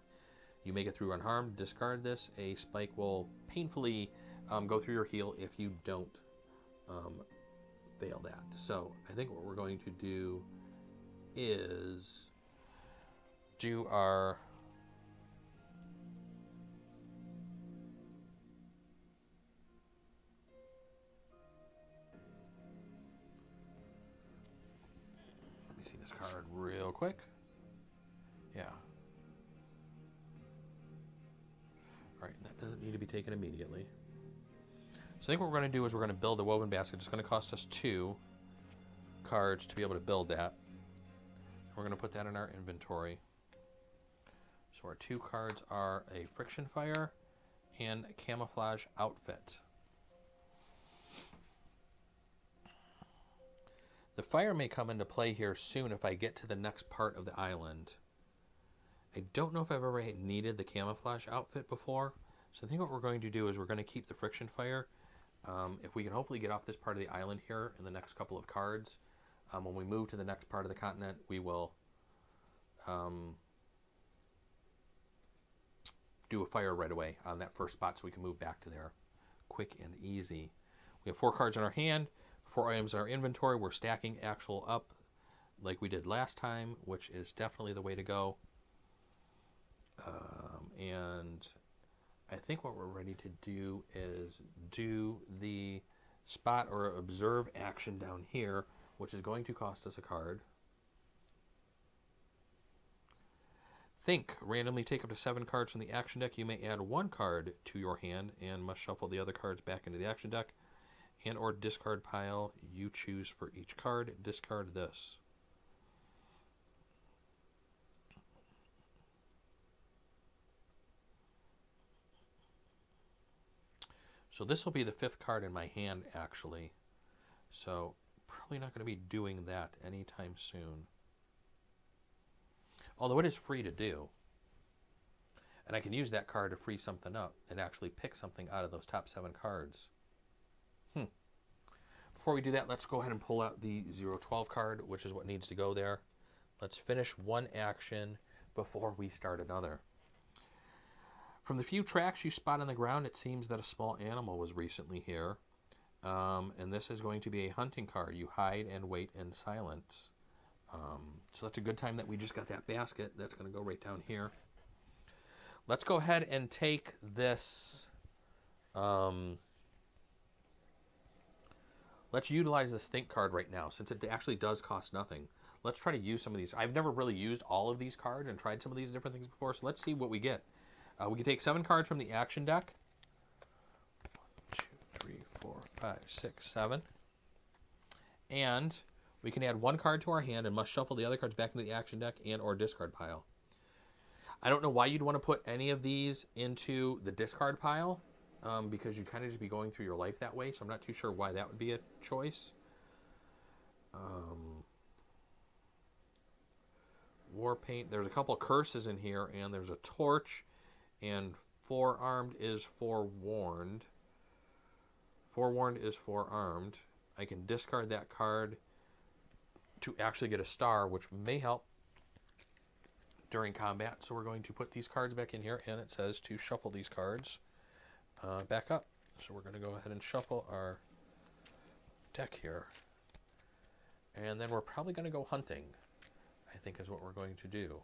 You make it through unharmed. Discard this. A spike will painfully go through your heal if you don't fail that. So I think what we're going to do is do our see this card real quick. Yeah. All right, that doesn't need to be taken immediately. So I think what we're going to do is we're going to build a woven basket. It's going to cost us 2 cards to be able to build that. We're going to put that in our inventory. So our 2 cards are a friction fire and a camouflage outfit. The fire may come into play here soon if I get to the next part of the island. I don't know if I've ever needed the camouflage outfit before, so I think what we're going to do is we're going to keep the friction fire. If we can hopefully get off this part of the island here in the next couple of cards, when we move to the next part of the continent, we will do a fire right away on that first spot so we can move back to there quick and easy. We have 4 cards in our hand, 4 items in our inventory. We're stacking actual up like we did last time, which is definitely the way to go. And I think what we're ready to do is do the spot or observe action down here, which is going to cost us a card. Think. Randomly take up to 7 cards from the action deck. You may add 1 card to your hand and must shuffle the other cards back into the action deck and or discard pile you choose for each card. Discard this. So this will be the 5th card in my hand, actually. So probably not going to be doing that anytime soon. Although it is free to do. And I can use that card to free something up and actually pick something out of those top 7 cards. Before we do that, let's go ahead and pull out the 012 card, which is what needs to go there. Let's finish one action before we start another. From the few tracks you spot on the ground, it seems that a small animal was recently here. And this is going to be a hunting card. You hide and wait in silence. So that's a good time that we just got that basket. That's going to go right down here. Let's go ahead and take this. Let's utilize this think card right now, since it actually does cost nothing. Let's try to use some of these. I've never really used all of these cards and tried some of these different things before, so let's see what we get. We can take 7 cards from the action deck. 1, 2, 3, 4, 5, 6, 7. And we can add 1 card to our hand and must shuffle the other cards back into the action deck and or discard pile. I don't know why you'd want to put any of these into the discard pile, because you'd kind of just be going through your life that way, so I'm not too sure why that would be a choice. War paint. There's a couple of curses in here, and there's a torch, and forearmed is forewarned. Forewarned is forearmed. I can discard that card to actually get a star, which may help during combat. So we're going to put these cards back in here, and it says to shuffle these cards back up. So we're going to go ahead and shuffle our deck here. And then we're probably going to go hunting, I think is what we're going to do.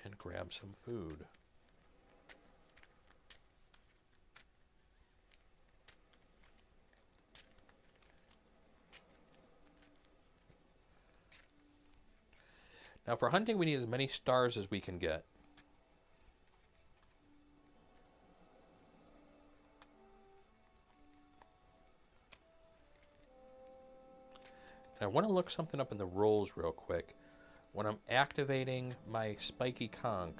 And grab some food. Now for hunting, we need as many stars as we can get. And I want to look something up in the rules real quick. When I'm activating my spiky conch,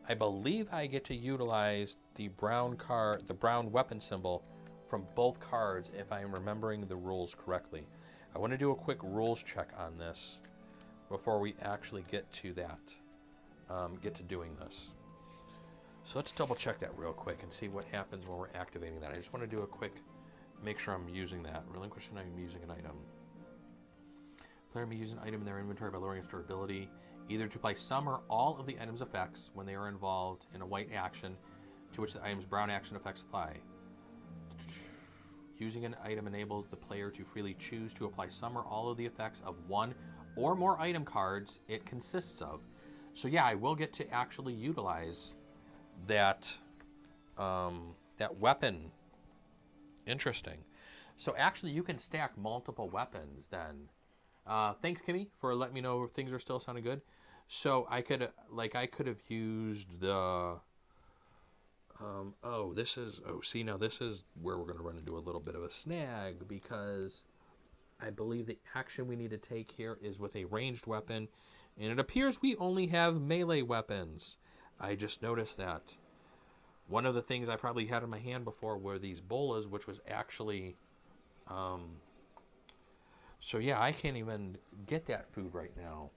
I believe I get to utilize the brown card, the brown weapon symbol from both cards if I am remembering the rules correctly. I want to do a quick rules check on this before we actually get to that, get to doing this. So let's double check that real quick and see what happens when we're activating that. I just want to do a quick, make sure I'm using that. Relinquish an item using an item. Player may use an item in their inventory by lowering its durability, either to apply some or all of the item's effects when they are involved in a white action to which the item's brown action effects apply. Using an item enables the player to freely choose to apply some or all of the effects of one or more item cards it consists of. So yeah, I will get to actually utilize that that weapon. Interesting. So actually you can stack multiple weapons then. Thanks, Kimmy, for letting me know things are still sounding good. So I could have used the see, now this is where we're going to run into a little bit of a snag, because I believe the action we need to take here is with a ranged weapon, and it appears we only have melee weapons. I just noticed that. One of the things I probably had in my hand before were these bolas, which was actually... so yeah, I can't even get that food right now.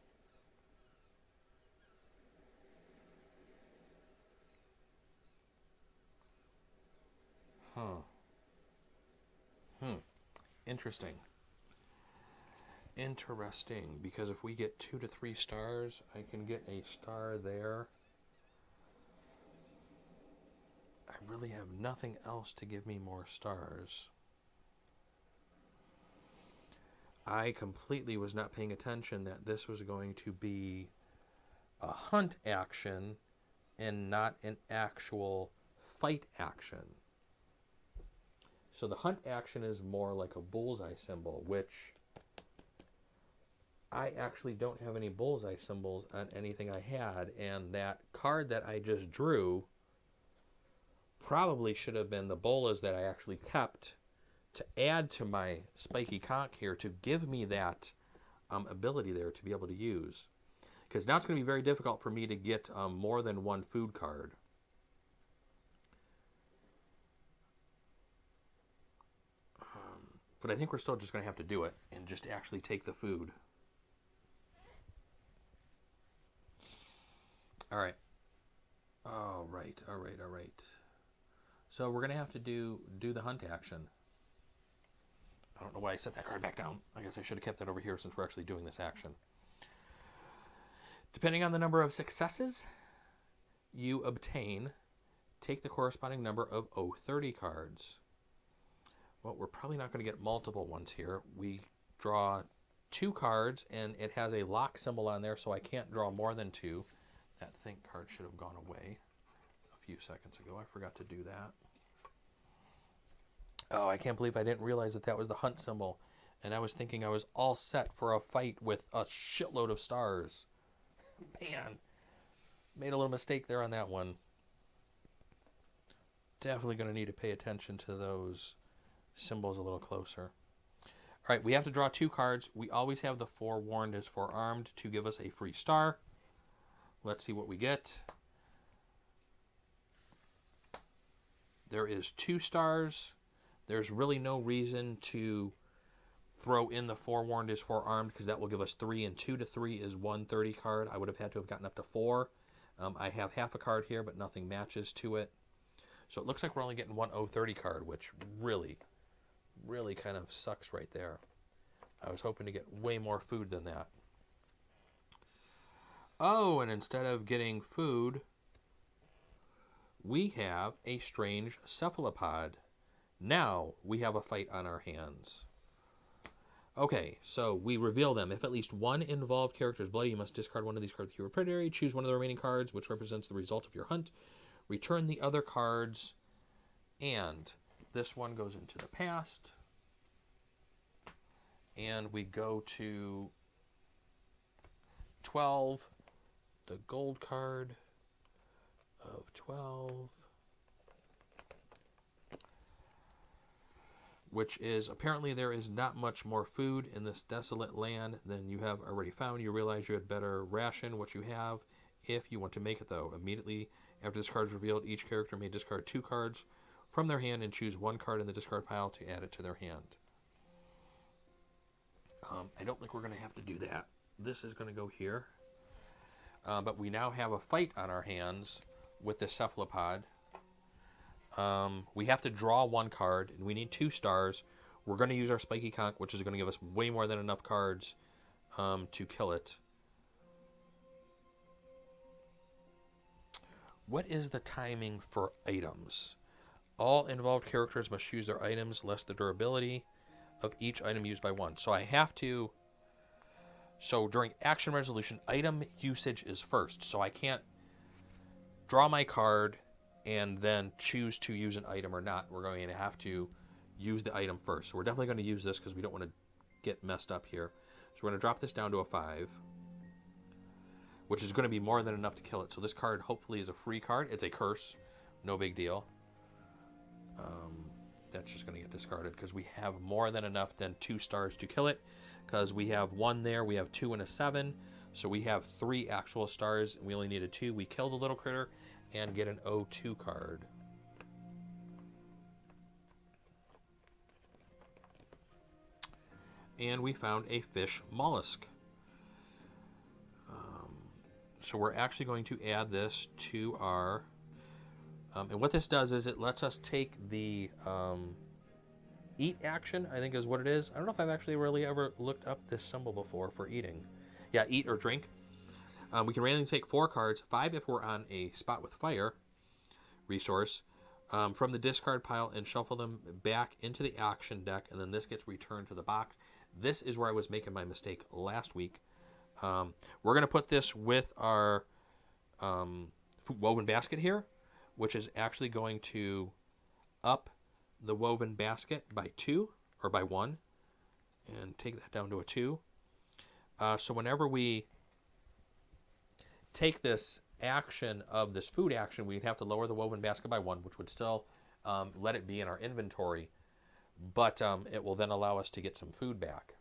Interesting. Interesting, because if we get 2 to 3 stars, I can get a star there. I really have nothing else to give me more stars. I completely was not paying attention that this was going to be a hunt action and not an actual fight action. So the hunt action is more like a bullseye symbol, which I actually don't have any bullseye symbols on anything I had, and that card that I just drew probably should have been the bolas that I actually kept to add to my spiky conch here to give me that ability there to be able to use. Because now it's going to be very difficult for me to get more than one food card. But I think we're still just going to have to do it and just actually take the food. All right. All right. So we're going to have to do the hunt action. I don't know why I set that card back down. I guess I should have kept that over here since we're actually doing this action. Depending on the number of successes you obtain, take the corresponding number of O30 cards. Well, we're probably not going to get multiple ones here. We draw 2 cards, and it has a lock symbol on there, so I can't draw more than 2. That think card should have gone away a few seconds ago. I forgot to do that. Oh, I can't believe I didn't realize that that was the hunt symbol. And I was thinking I was all set for a fight with a shitload of stars. Man, made a little mistake there on that one. Definitely going to need to pay attention to those symbols a little closer. All right, we have to draw 2 cards. We always have the forewarned is forearmed to give us a free star. Let's see what we get. There is 2 stars. There's really no reason to throw in the forewarned is forearmed because that will give us 3, and 2 to 3 is 130 card. I would have had to have gotten up to 4. I have half a card here, but nothing matches to it. So it looks like we're only getting 1 030 card, which really kind of sucks right there. I was hoping to get way more food than that. Oh, and instead of getting food, we have a strange cephalopod. Now we have a fight on our hands. Okay, so we reveal them. If at least one involved character is bloody, you must discard one of these cards with your predatory. Choose one of the remaining cards, which represents the result of your hunt. Return the other cards, and this one goes into the past. And we go to 12, the gold card of 12. Which is, apparently there is not much more food in this desolate land than you have already found. You realize you had better ration what you have if you want to make it, though. Immediately after this card is revealed, each character may discard 2 cards from their hand and choose 1 card in the discard pile to add it to their hand. I don't think we're going to have to do that. This is going to go here. But we now have a fight on our hands with the cephalopod. We have to draw 1 card, and we need 2 stars. We're going to use our Spiky Conch, which is going to give us way more than enough cards to kill it. What is the timing for items? All involved characters must use their items, less the durability of each item used by one. So I have to... So during action resolution, item usage is first. So I can't draw my card and then choose to use an item or not. We're going to have to use the item first. So we're definitely going to use this because we don't want to get messed up here. So we're going to drop this down to a 5, which is going to be more than enough to kill it. So this card hopefully is a free card. It's a curse. No big deal. That's just going to get discarded because we have more than enough than 2 stars to kill it, because we have 1 there, we have 2 and a 7, so we have 3 actual stars, and we only needed 2. We kill the little critter and get an O2 card. And we found a fish mollusk. So we're actually going to add this to our... and what this does is it lets us take the eat action, I think is what it is. I don't know if I've actually really ever looked up this symbol before for eating. Yeah, eat or drink. We can randomly take 4 cards, 5 if we're on a spot with fire resource, from the discard pile and shuffle them back into the action deck, and then this gets returned to the box. This is where I was making my mistake last week. We're going to put this with our woven basket here, which is actually going to up the woven basket by 2, or by 1, and take that down to a 2. So whenever we take this action of this food action, we'd have to lower the woven basket by 1, which would still let it be in our inventory, but it will then allow us to get some food back.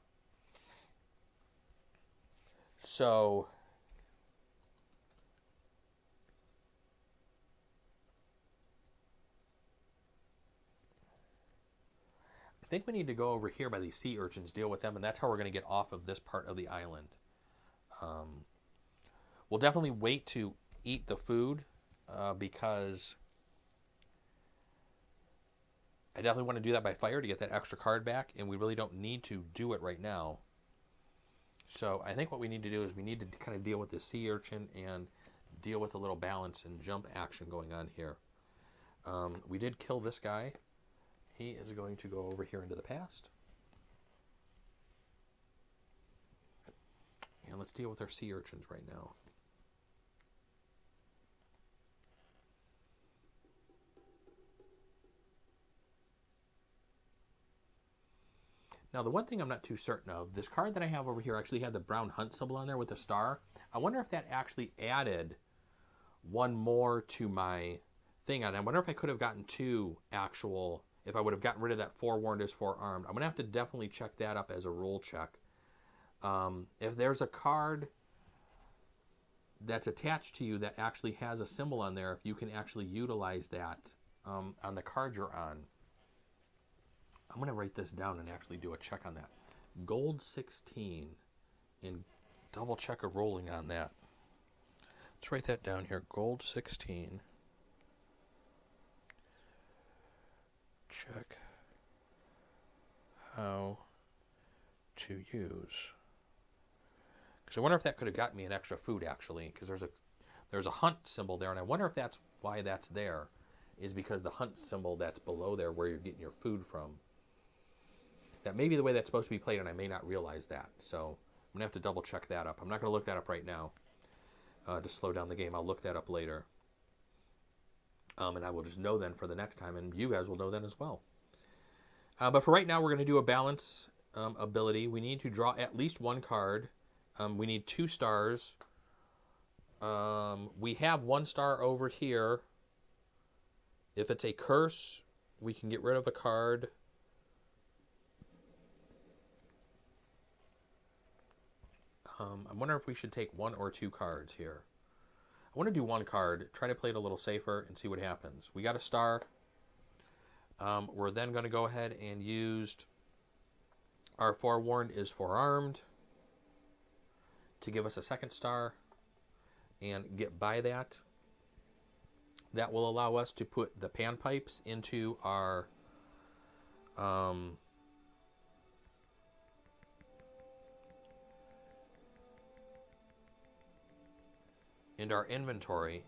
So... I think we need to go over here by these sea urchins, deal with them, and that's how we're going to get off of this part of the island. We'll definitely wait to eat the food because I definitely want to do that by fire to get that extra card back, and we really don't need to do it right now. So I think what we need to do is we need to kind of deal with this sea urchin and deal with a little balance and jump action going on here. We did kill this guy, He is going to go over here into the past. And let's deal with our sea urchins right now. Now, the one thing I'm not too certain of, this card that I have over here actually had the brown hunt symbol on there with a star. I wonder if that actually added one more to my thing. And I wonder if I could have gotten two actual, if I would have gotten rid of that forewarned is forearmed. I'm going to have to definitely check that up as a rule check. If there's a card that's attached to you that actually has a symbol on there, if you can actually utilize that on the card you're on. I'm going to write this down and actually do a check on that. Gold 16 and double check a rolling on that. Let's write that down here. Gold 16. Check how to use. Because I wonder if that could have got me an extra food actually, because there's a hunt symbol there, and I wonder if that's why that's there, is because the hunt symbol that's below there where you're getting your food from. That may be the way that's supposed to be played, and I may not realize that. So I'm going to have to double check that up. I'm not going to look that up right now to slow down the game. I'll look that up later. And I will just know then for the next time, and you guys will know then as well. But for right now, we're going to do a balance ability. We need to draw at least one card. We need 2 stars. We have 1 star over here. If it's a curse, we can get rid of a card. I wonder if we should take 1 or 2 cards here. I want to do 1 card, try to play it a little safer, and see what happens. We got a star. We're then going to go ahead and use our forewarned is forearmed to give us a 2nd star and get by that. That will allow us to put the panpipes into our inventory.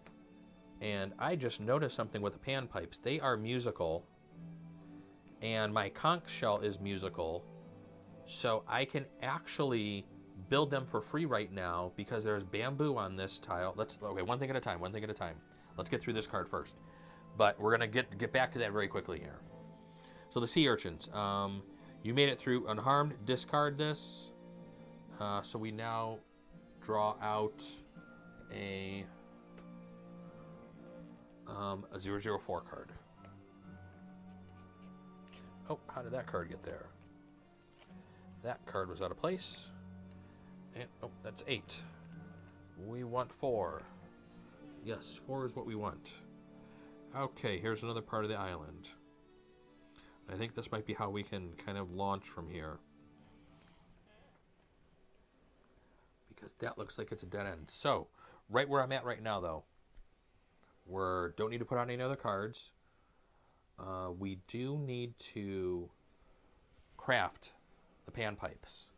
And I just noticed something with the panpipes. They are musical, and my conch shell is musical, so I can actually build them for free right now because there's bamboo on this tile. Okay, one thing at a time. Let's get through this card first, but we're gonna get back to that very quickly here. So the sea urchins, you made it through unharmed. Discard this. So we now draw out a 004 card. Oh, how did that card get there? That card was out of place. And, oh, that's 8. We want 4. Yes, 4 is what we want. Okay, here's another part of the island. I think this might be how we can kind of launch from here. Because that looks like it's a dead end. So, right where I'm at right now, though, we don't need to put on any other cards. We do need to craft the panpipes.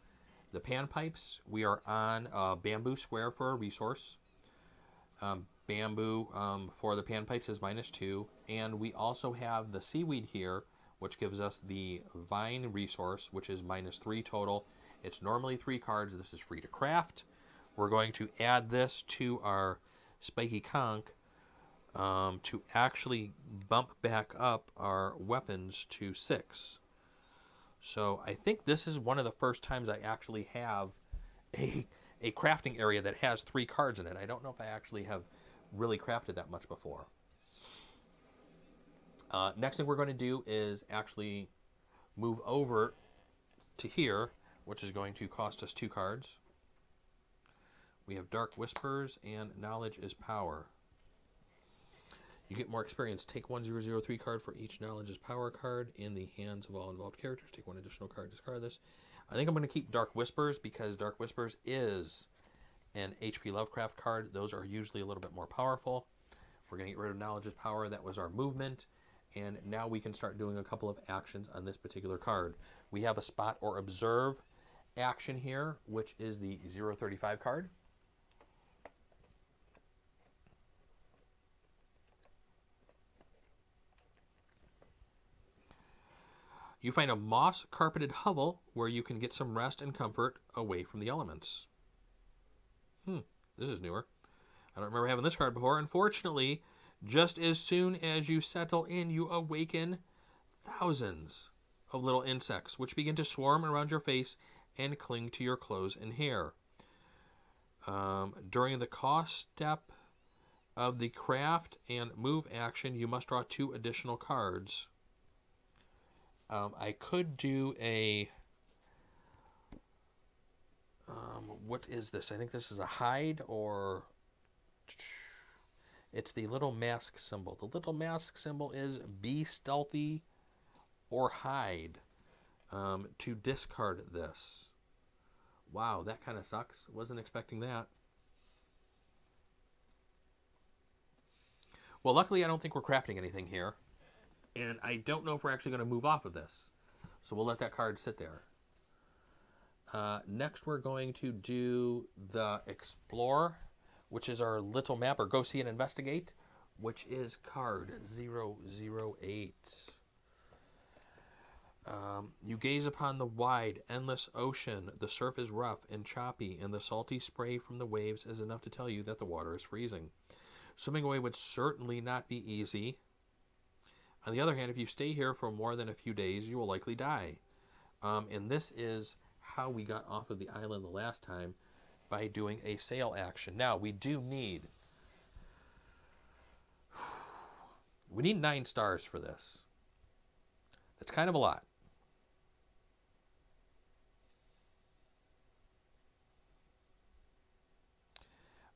The panpipes, we are on bamboo square for a resource. Bamboo for the panpipes is -2. And we also have the seaweed here, which gives us the vine resource, which is -3 total. It's normally 3 cards. This is free to craft. We're going to add this to our spiky conch to actually bump back up our weapons to 6. So I think this is one of the first times I actually have a crafting area that has 3 cards in it. I don't know if I actually have really crafted that much before. Next thing we're going to do is actually move over to here, which is going to cost us 2 cards. We have Dark Whispers and Knowledge is Power. You get more experience. Take 1 003 card for each Knowledge is Power card in the hands of all involved characters. Take 1 additional card, discard this. I think I'm going to keep Dark Whispers because Dark Whispers is an HP Lovecraft card. Those are usually a little bit more powerful. We're going to get rid of Knowledge is Power. That was our movement. And now we can start doing a couple of actions on this particular card. We have a Spot or Observe action here, which is the 035 card. You find a moss-carpeted hovel where you can get some rest and comfort away from the elements. This is newer. I don't remember having this card before. Unfortunately, just as soon as you settle in, you awaken thousands of little insects, which begin to swarm around your face and cling to your clothes and hair. During the cost step of the craft and move action, you must draw 2 additional cards. I could do a... what is this? I think this is a hide, or... It's the little mask symbol. The little mask symbol is be stealthy or hide. To discard this. Wow, that kind of sucks. Wasn't expecting that. Well, luckily I don't think we're crafting anything here. And I don't know if we're actually going to move off of this. So we'll let that card sit there. Next we're going to do the Explore, which is our little map, or Go See and Investigate, which is card 008. You gaze upon the wide, endless ocean. The surf is rough and choppy, and the salty spray from the waves is enough to tell you that the water is freezing. Swimming away would certainly not be easy. On the other hand, if you stay here for more than a few days, you will likely die. And this is how we got off of the island the last time, by doing a sail action. Now, we do need... we need 9 stars for this. That's kind of a lot.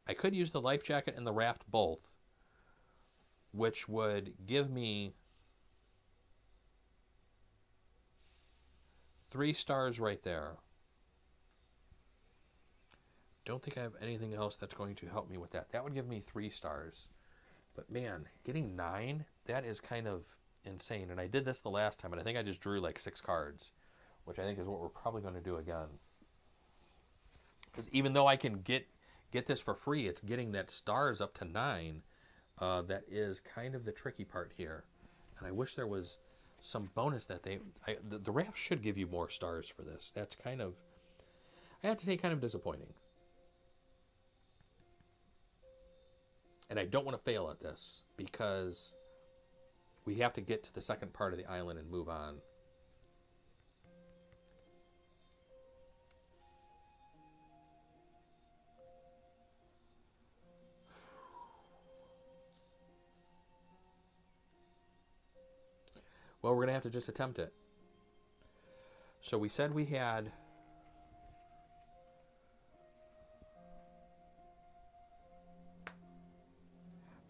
I could use the life jacket and the raft both, which would give me 3 stars right there. Don't think I have anything else that's going to help me with that. That would give me 3 stars. But man, getting 9, that is kind of insane. And I did this the last time, and I think I just drew like 6 cards, which I think is what we're probably going to do again. Because even though I can get this for free, it's getting that stars up to 9. That is kind of the tricky part here. And I wish there was some bonus that the raft should give you more stars for this. That's kind of, I have to say, kind of disappointing. And I don't want to fail at this, because we have to get to the second part of the island and move on. Well, we're going to have to just attempt it. So we said we had...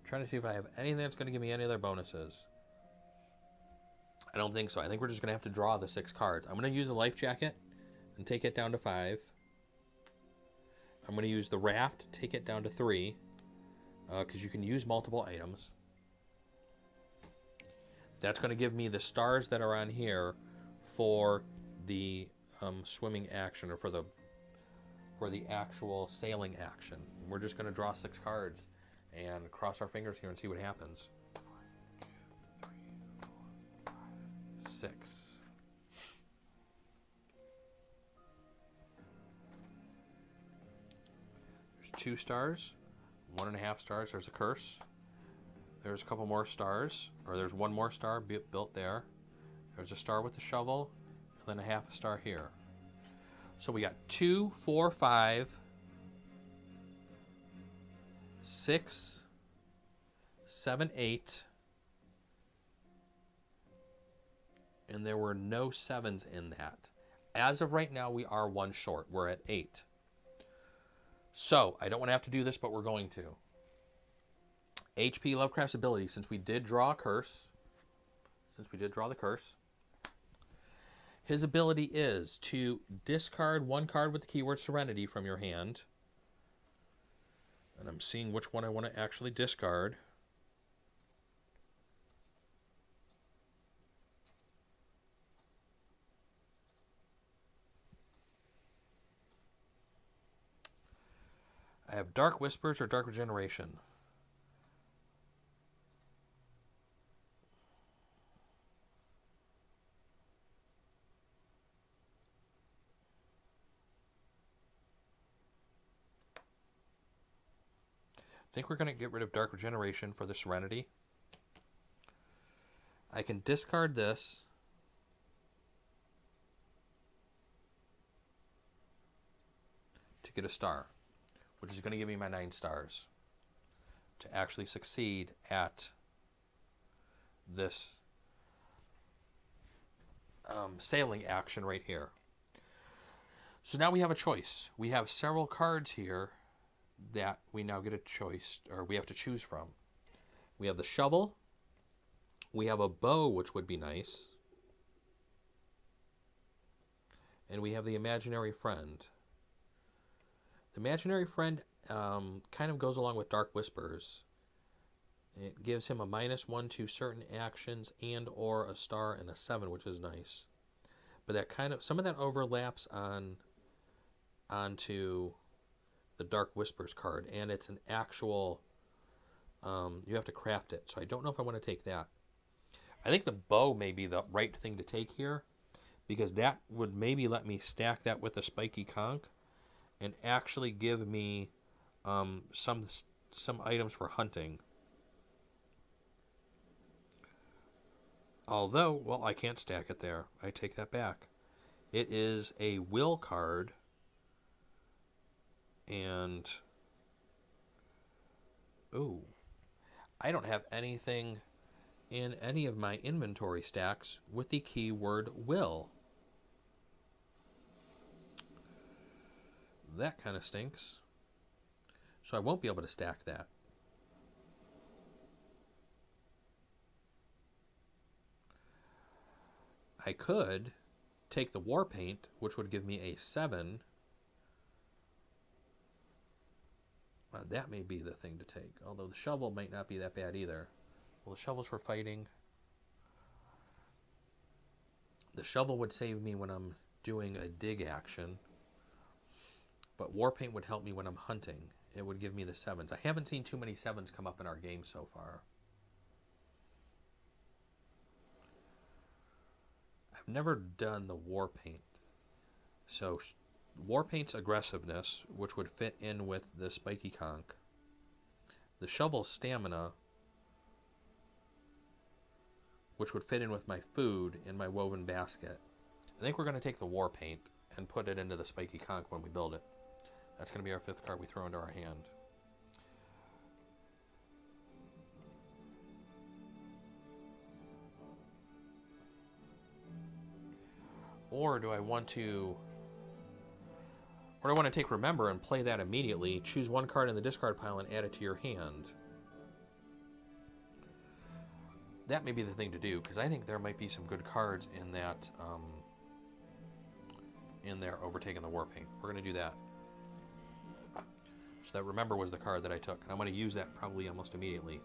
trying to see if I have anything that's going to give me any other bonuses. I don't think so. I think we're just going to have to draw the 6 cards. I'm going to use the life jacket and take it down to 5. I'm going to use the raft, take it down to 3, because you can use multiple items. That's going to give me the stars that are on here for the swimming action, or for the actual sailing action. We're just going to draw 6 cards and cross our fingers here and see what happens. 1, 2, 3, 4, 5, 6. There's 2 stars, 1.5 stars. There's a curse. There's a couple more stars, or there's 1 more star built there. There's a star with a shovel, and then a half a star here. So we got 2, 4, 5, 6, 7, 8, and there were no 7s in that. As of right now, we are 1 short. We're at 8. So I don't want to have to do this, but we're going to. HP Lovecraft's ability, since we did draw a curse, the curse, his ability is to discard 1 card with the keyword Serenity from your hand. And I'm seeing which one I want to actually discard. I have Dark Whispers or Dark Regeneration. think we're going to get rid of Dark Regeneration for the Serenity. I can discard this. To get a star, which is going to give me my 9 stars to actually succeed at this sailing action right here. So now we have a choice. We have several cards here that we now get a choice, or we have to choose from. We have the shovel. We have a bow, which would be nice. And we have the imaginary friend. The imaginary friend kind of goes along with Dark Whispers. It gives him a -1 to certain actions and or a star and a 7, which is nice. But that kind of, some of that overlaps onto the Dark Whispers card, and it's an actual, you have to craft it. So I don't know if I want to take that. I think the bow may be the right thing to take here, because that would maybe let me stack that with the spiky conch and actually give me some items for hunting. Although, well, I can't stack it there. I take that back. It is a will card, and ooh, I don't have anything in any of my inventory stacks with the keyword will. That kind of stinks. So I won't be able to stack that. I could take the war paint, which would give me a 7. Well, that may be the thing to take. Although the shovel might not be that bad either. Well, the shovel's for fighting. The shovel would save me when I'm doing a dig action. But war paint would help me when I'm hunting. It would give me the 7s. I haven't seen too many 7s come up in our game so far. I've never done the war paint. So war paint's aggressiveness, which would fit in with the spiky conch. The shovel's stamina, which would fit in with my food in my woven basket. I think we're going to take the war paint and put it into the spiky conch when we build it. That's going to be our 5th card we throw into our hand. Or do I want to take Remember and play that immediately, choose 1 card in the discard pile and add it to your hand? That may be the thing to do, because I think there might be some good cards in that, in there overtaking the war paint. We're going to do that. So that Remember was the card that I took, and I'm going to use that probably almost immediately.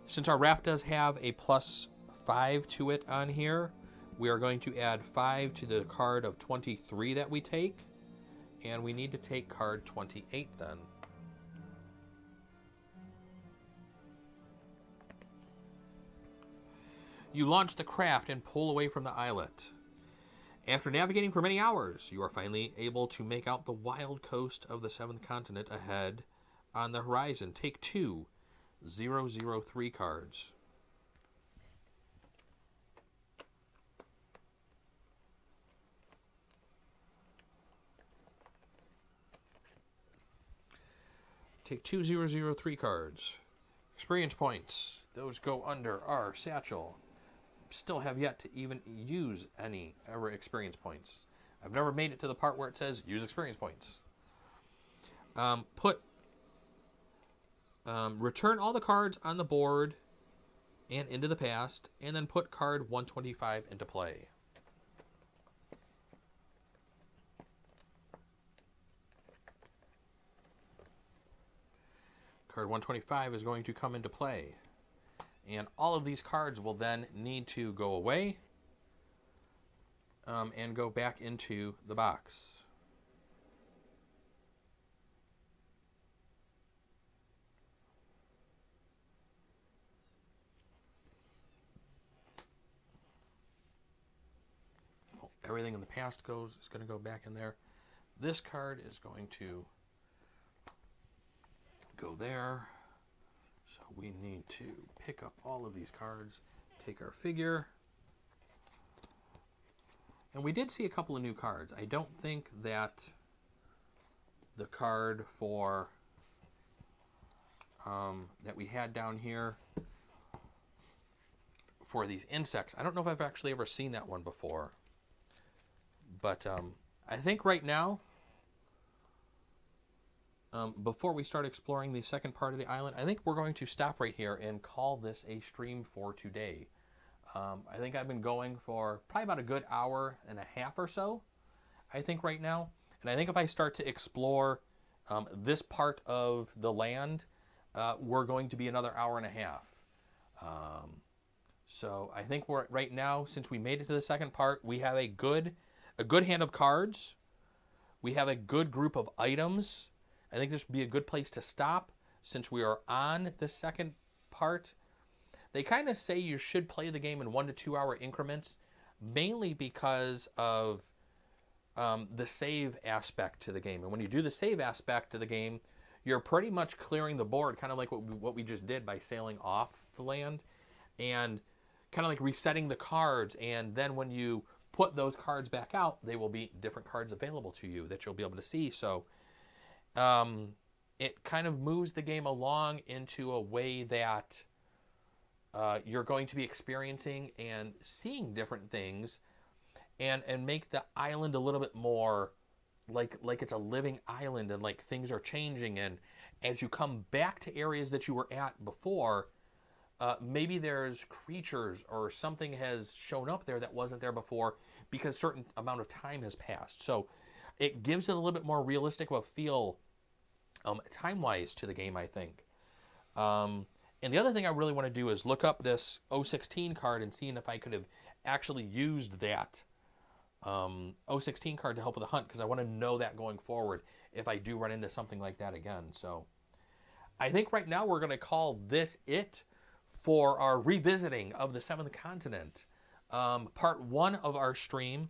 Since our raft does have a +5 to it on here, we are going to add 5 to the card of 23 that we take, and we need to take card 28 then. You launch the craft and pull away from the islet. After navigating for many hours, you are finally able to make out the wild coast of the 7th continent ahead on the horizon. Take 2 003 cards. Take 2 003 cards. Experience points. Those go under our satchel. Still have yet to even use any ever experience points. I've never made it to the part where it says use experience points. Return all the cards on the board and into the past, and then put card 125 into play. Card 125 is going to come into play. And all of these cards will then need to go away and go back into the box. Everything in the past is going to go back in there. This card is going to go there. So we need to pick up all of these cards, take our figure. And we did see a couple of new cards. I don't think that the card for that we had down here for these insects, I don't know if I've actually ever seen that one before. But I think right now, before we start exploring the second part of the island, I think we're going to stop right here and call this a stream for today. I think I've been going for probably about a good hour and a half or so, I think right now. And I think if I start to explore this part of the land, we're going to be another hour and a half. So I think we're right now, since we made it to the second part, we have a good hand of cards. We have a good group of items. I think this would be a good place to stop since we are on the second part. They kind of say you should play the game in 1 to 2 hour increments, mainly because of the save aspect to the game. And when you do the save aspect to the game, you're pretty much clearing the board, kind of like what we just did by sailing off the land, and kind of like resetting the cards. And then when you put those cards back out, they will be different cards available to you that you'll be able to see. So it kind of moves the game along into a way that you're going to be experiencing and seeing different things, and make the island a little bit more like it's a living island, and like things are changing. And as you come back to areas that you were at before, maybe there's creatures or something has shown up there that wasn't there before because a certain amount of time has passed. So it gives it a little bit more realistic of a feel time-wise to the game, I think. And the other thing I really want to do is look up this 016 card and seeing if I could have actually used that 016 card to help with the hunt, because I want to know that going forward if I do run into something like that again. So I think right now we're going to call this it for our revisiting of the Seventh Continent. Part 1 of our stream.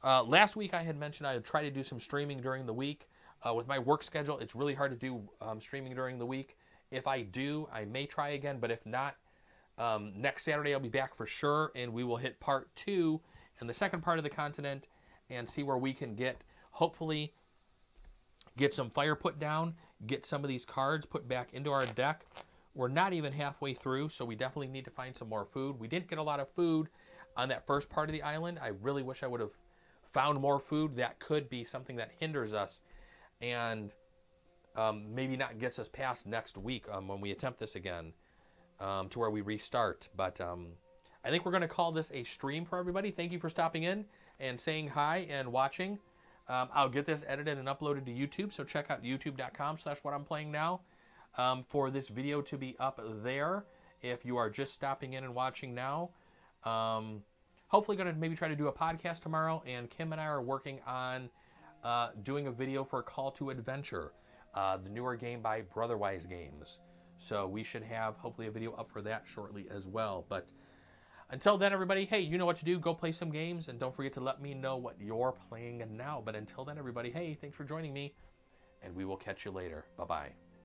Last week I had mentioned I would try to do some streaming during the week. With my work schedule, it's really hard to do streaming during the week. If I do, I may try again, but if not, next Saturday I'll be back for sure, and we will hit part 2 and the second part of the continent and see where we can hopefully get some fire put down, get some of these cards put back into our deck. We're not even halfway through, so we definitely need to find some more food. We didn't get a lot of food on that first part of the island. I really wish I would have found more food. That could be something that hinders us and maybe not gets us past next week when we attempt this again, to where we restart. But I think we're going to call this a stream for everybody. Thank you for stopping in and saying hi and watching. I'll get this edited and uploaded to YouTube, so check out youtube.com/whatimplayingnow for this video to be up there if you are just stopping in and watching now. Hopefully going to maybe try to do a podcast tomorrow, and Kim and I are working on doing a video for Call to Adventure, the newer game by Brotherwise Games. So we should have hopefully a video up for that shortly as well. But until then, everybody, hey, you know what to do. Go play some games, and don't forget to let me know what you're playing now. But until then, everybody, hey, thanks for joining me, and we will catch you later. Bye-bye.